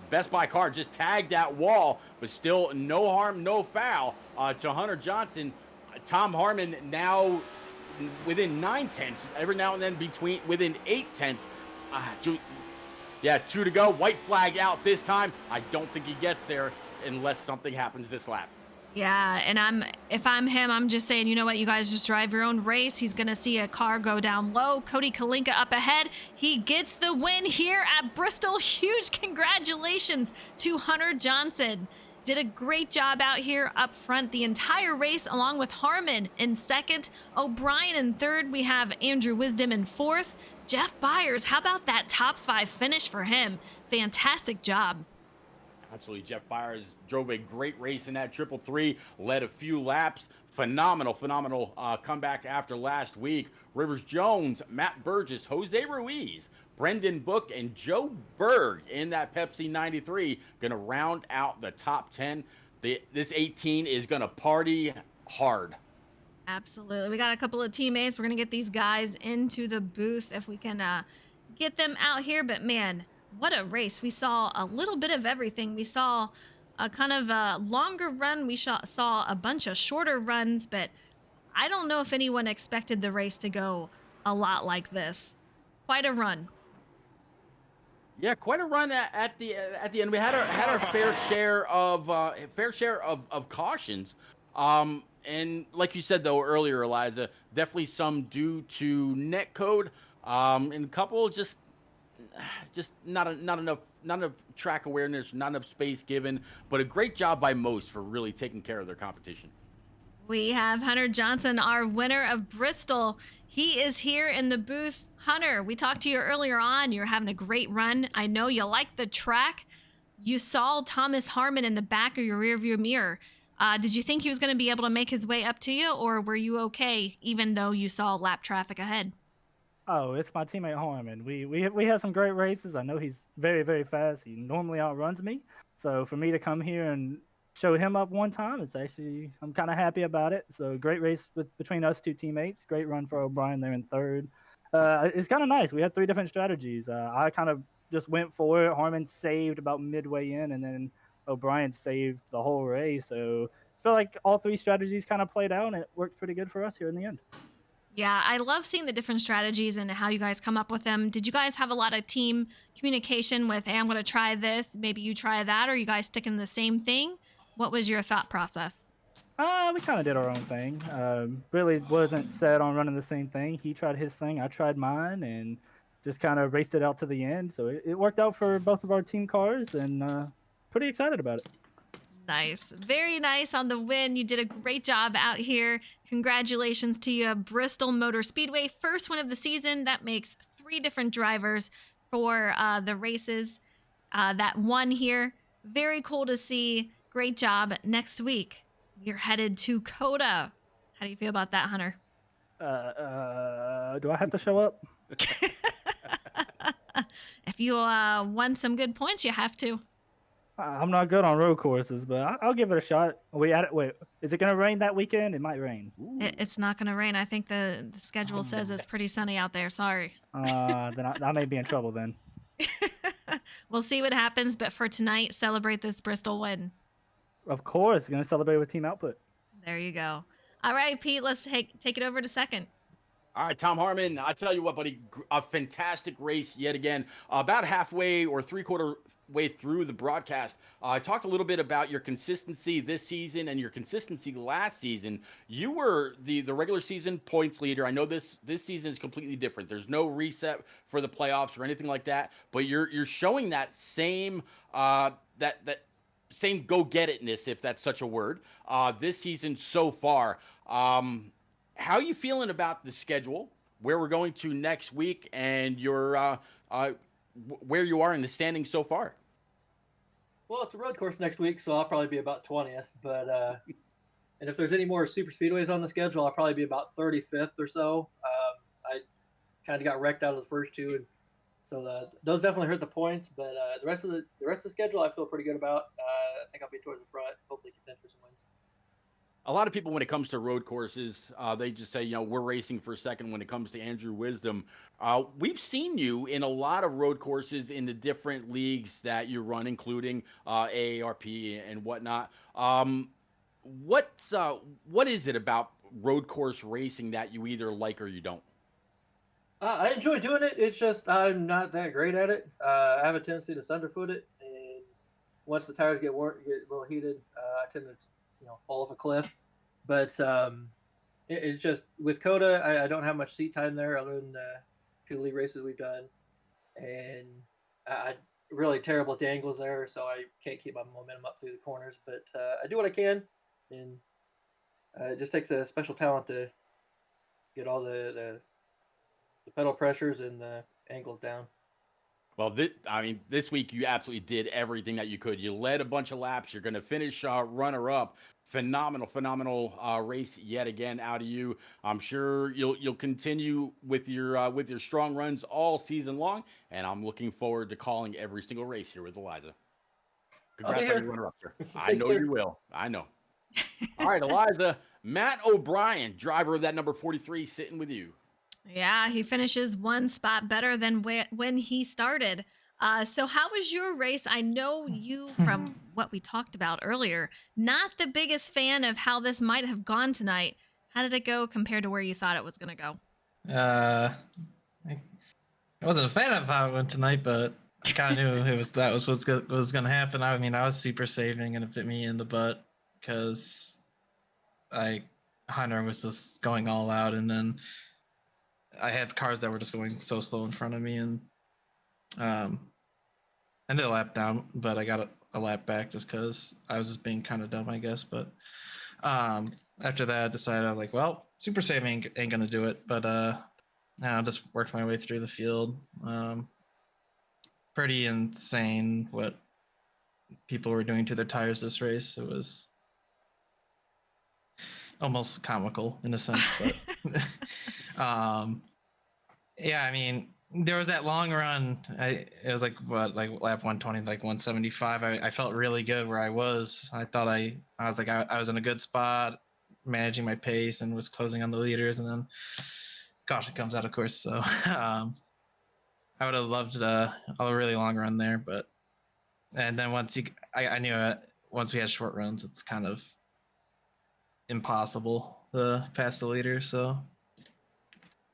Best Buy car just tagged that wall, but still no harm, no foul to Hunter Johnson. Tom Harmon now within 9/10, every now and then within 8/10. 2 to go. White flag out this time. I don't think he gets there unless something happens this lap. Yeah, and if I'm him, I'm just saying, you know what, you guys just drive your own race. He's going to see a car go down low. Cody Kalinka up ahead. He gets the win here at Bristol. Huge congratulations to Hunter Johnson. Did a great job out here up front the entire race, along with Harmon in second. O'Brien in third. We have Andrew Wisdom in fourth. Jeff Byers, how about that top 5 finish for him? Fantastic job. Absolutely. Jeff Byers drove a great race in that 333, led a few laps. Phenomenal comeback after last week. Rivers Jones, Matt Burgess, Jose Ruiz, Brendan Book, and Joe Berg in that Pepsi 93 going to round out the top 10. This 18 is going to party hard. Absolutely. We got a couple of teammates. We're going to get these guys into the booth if we can get them out here. But man, what a race. We saw a little bit of everything. We saw a kind of a longer run. We saw a bunch of shorter runs, but I don't know if anyone expected the race to go a lot like this. Quite a run. Yeah, quite a run at the end. We had our fair share of cautions. And like you said though earlier, Eliza, definitely some due to netcode. And a couple just not enough track awareness, not enough space given, but a great job by most for really taking care of their competition. We have Hunter Johnson, our winner of Bristol. He is here in the booth. Hunter, we talked to you earlier on. You're having a great run. I know you like the track. You saw Thomas Harmon in the back of your rearview mirror. Did you think he was going to be able to make his way up to you, or were you okay even though you saw lap traffic ahead? Oh, it's my teammate Harmon. We had some great races. I know he's very, very fast. He normally outruns me. So for me to come here and show him up one time, I'm kind of happy about it. So great race between us 2 teammates. Great run for O'Brien there in third. It's kind of nice. We had 3 different strategies. I kind of just went for it. Harmon saved about midway in, and then O'Brien saved the whole race. So I feel like all 3 strategies kind of played out, and it worked pretty good for us here in the end. Yeah, I love seeing the different strategies and how you guys come up with them. Did you guys have a lot of team communication with, hey, I'm going to try this, maybe you try that, or you guys sticking to the same thing? What was your thought process? We kind of did our own thing. Really wasn't set on running the same thing. He tried his thing, I tried mine, and just kind of raced it out to the end. So it worked out for both of our team cars, and pretty excited about it. Nice. Very nice on the win. You did a great job out here. Congratulations to you, Bristol Motor Speedway. First win of the season. That makes 3 different drivers for the races that won here. Very cool to see. Great job. Next week, you're headed to Coda. How do you feel about that, Hunter? Do I have to show up? If you won some good points, you have to. I'm not good on road courses, but I'll give it a shot. We at it. Wait, is it gonna rain that weekend? It might rain. It's not going to rain. I think the schedule says it's pretty sunny out there. Sorry. Then I may be in trouble then. We'll see what happens, but for tonight, celebrate this Bristol win. Of course, gonna celebrate with team output. There you go. All right, Pete, let's take it over to second. All right, Tom Harmon, I tell you what, buddy, a fantastic race yet again. About halfway or 3/4 way through the broadcast, I talked a little bit about your consistency this season and your consistency last season. You were the regular season points leader. I know this season is completely different. There's no reset for the playoffs or anything like that, but you're showing that same that same go get itness, if that's such a word, this season so far. How are you feeling about the schedule, where we're going to next week, and your where you are in the standings so far? Well, it's a road course next week, so I'll probably be about 20th. But and if there's any more super speedways on the schedule, I'll probably be about 35th or so. I kind of got wrecked out of the first 2, and so those definitely hurt the points. But the rest of the schedule, I feel pretty good about. I think I'll be towards the front, hopefully contend for some wins. A lot of people, when it comes to road courses, they just say, we're racing for second when it comes to Andrew Wisdom. We've seen you in a lot of road courses in the different leagues that you run, including AARP and whatnot. What is it about road course racing that you either like or you don't? I enjoy doing it. It's just I'm not that great at it. I have a tendency to thunderfoot it, and once the tires get a little heated, I tend to fall off a cliff. But it's just with Coda, I don't have much seat time there other than the 2 league races we've done, and I really terrible at the angles there, so I can't keep my momentum up through the corners. But I do what I can, and it just takes a special talent to get all the pedal pressures and the angles down. Well, this week you absolutely did everything that you could. You led a bunch of laps. You're going to finish runner-up. Phenomenal race yet again out of you. I'm sure you'll continue with your strong runs all season long, and I'm looking forward to calling every single race here with Eliza. Congrats on your runner-up, sir. I know you will. I know. All right, Eliza, Matt O'Brien, driver of that number 43, sitting with you. Yeah, he finishes 1 spot better than when he started. So how was your race? I know you, from what we talked about earlier, not the biggest fan of how this might have gone tonight. How did it go compared to where you thought it was going to go? I wasn't a fan of how it went tonight, but I kind of knew that was what was going to happen. I mean, I was super saving, and it bit me in the butt because Hunter was just going all out, and then I had cars that were just going so slow in front of me, and I did a lap down, but I got a lap back just because I was just being kind of dumb, I guess. But after that, I decided I was like, well, super saving ain't gonna do it. But I just worked my way through the field. Pretty insane what people were doing to their tires this race. It was almost comical in a sense, but yeah, I mean, there was that long run. It was like lap 120, like 175. I felt really good where I was. I thought I was like I was in a good spot, managing my pace, and was closing on the leaders. And then caution comes out, of course. So I would have loved a really long run there, and then I knew once we had short runs, it's kind of impossible to pass the leader. So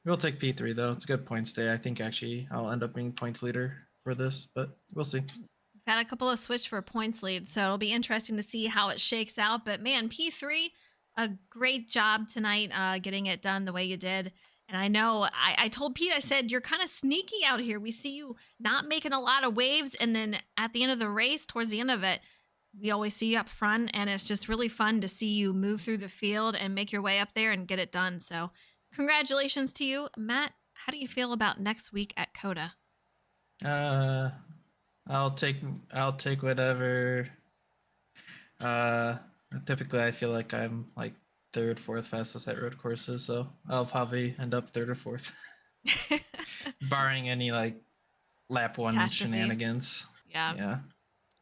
We'll take P3 though. It's a good points day. I think actually I'll end up being points leader for this, but we'll see. We've had a couple of switch for points lead, so it'll be interesting to see how it shakes out. But man, P3, a great job tonight getting it done the way you did. And I know I told Pete, I said, you're kind of sneaky out here. We see you not making a lot of waves. And then at the end of the race, towards the end of it, we always see you up front. And it's just really fun to see you move through the field and make your way up there and get it done. So congratulations to you. Matt, how do you feel about next week at Coda? I'll take whatever. Typically I feel like I'm like third, fourth fastest at road courses, so I'll probably end up third or fourth, barring any like lap one Catastrophe. shenanigans. Yeah.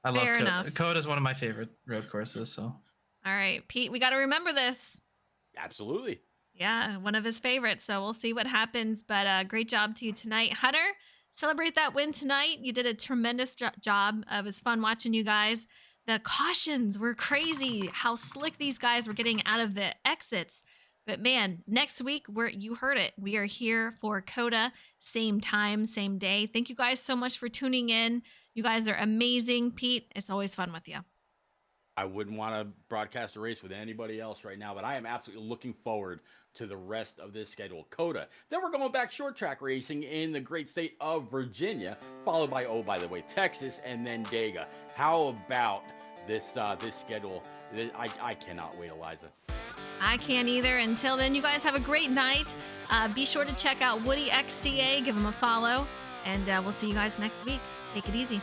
I love Fair Coda. enough. Coda is one of my favorite road courses. So All right, Pete, we got to remember this. Absolutely. Yeah, one of his favorites. So we'll see what happens. But great job to you tonight. Hunter, celebrate that win tonight. You did a tremendous job. It was fun watching you guys. The cautions were crazy, how slick these guys were getting out of the exits. But man, next week, you heard it. We are here for Coda, same time, same day. Thank you guys so much for tuning in. You guys are amazing. Pete, it's always fun with you. I wouldn't want to broadcast a race with anybody else right now, but I am absolutely looking forward to the rest of this schedule. Coda. Then we're going back short track racing in the great state of Virginia, followed by, oh, by the way, Texas, and then Dega. How about this schedule? I cannot wait, Eliza. I can't either. Until then, you guys have a great night. Be sure to check out WoodyxCA. Give him a follow. And we'll see you guys next week. Take it easy.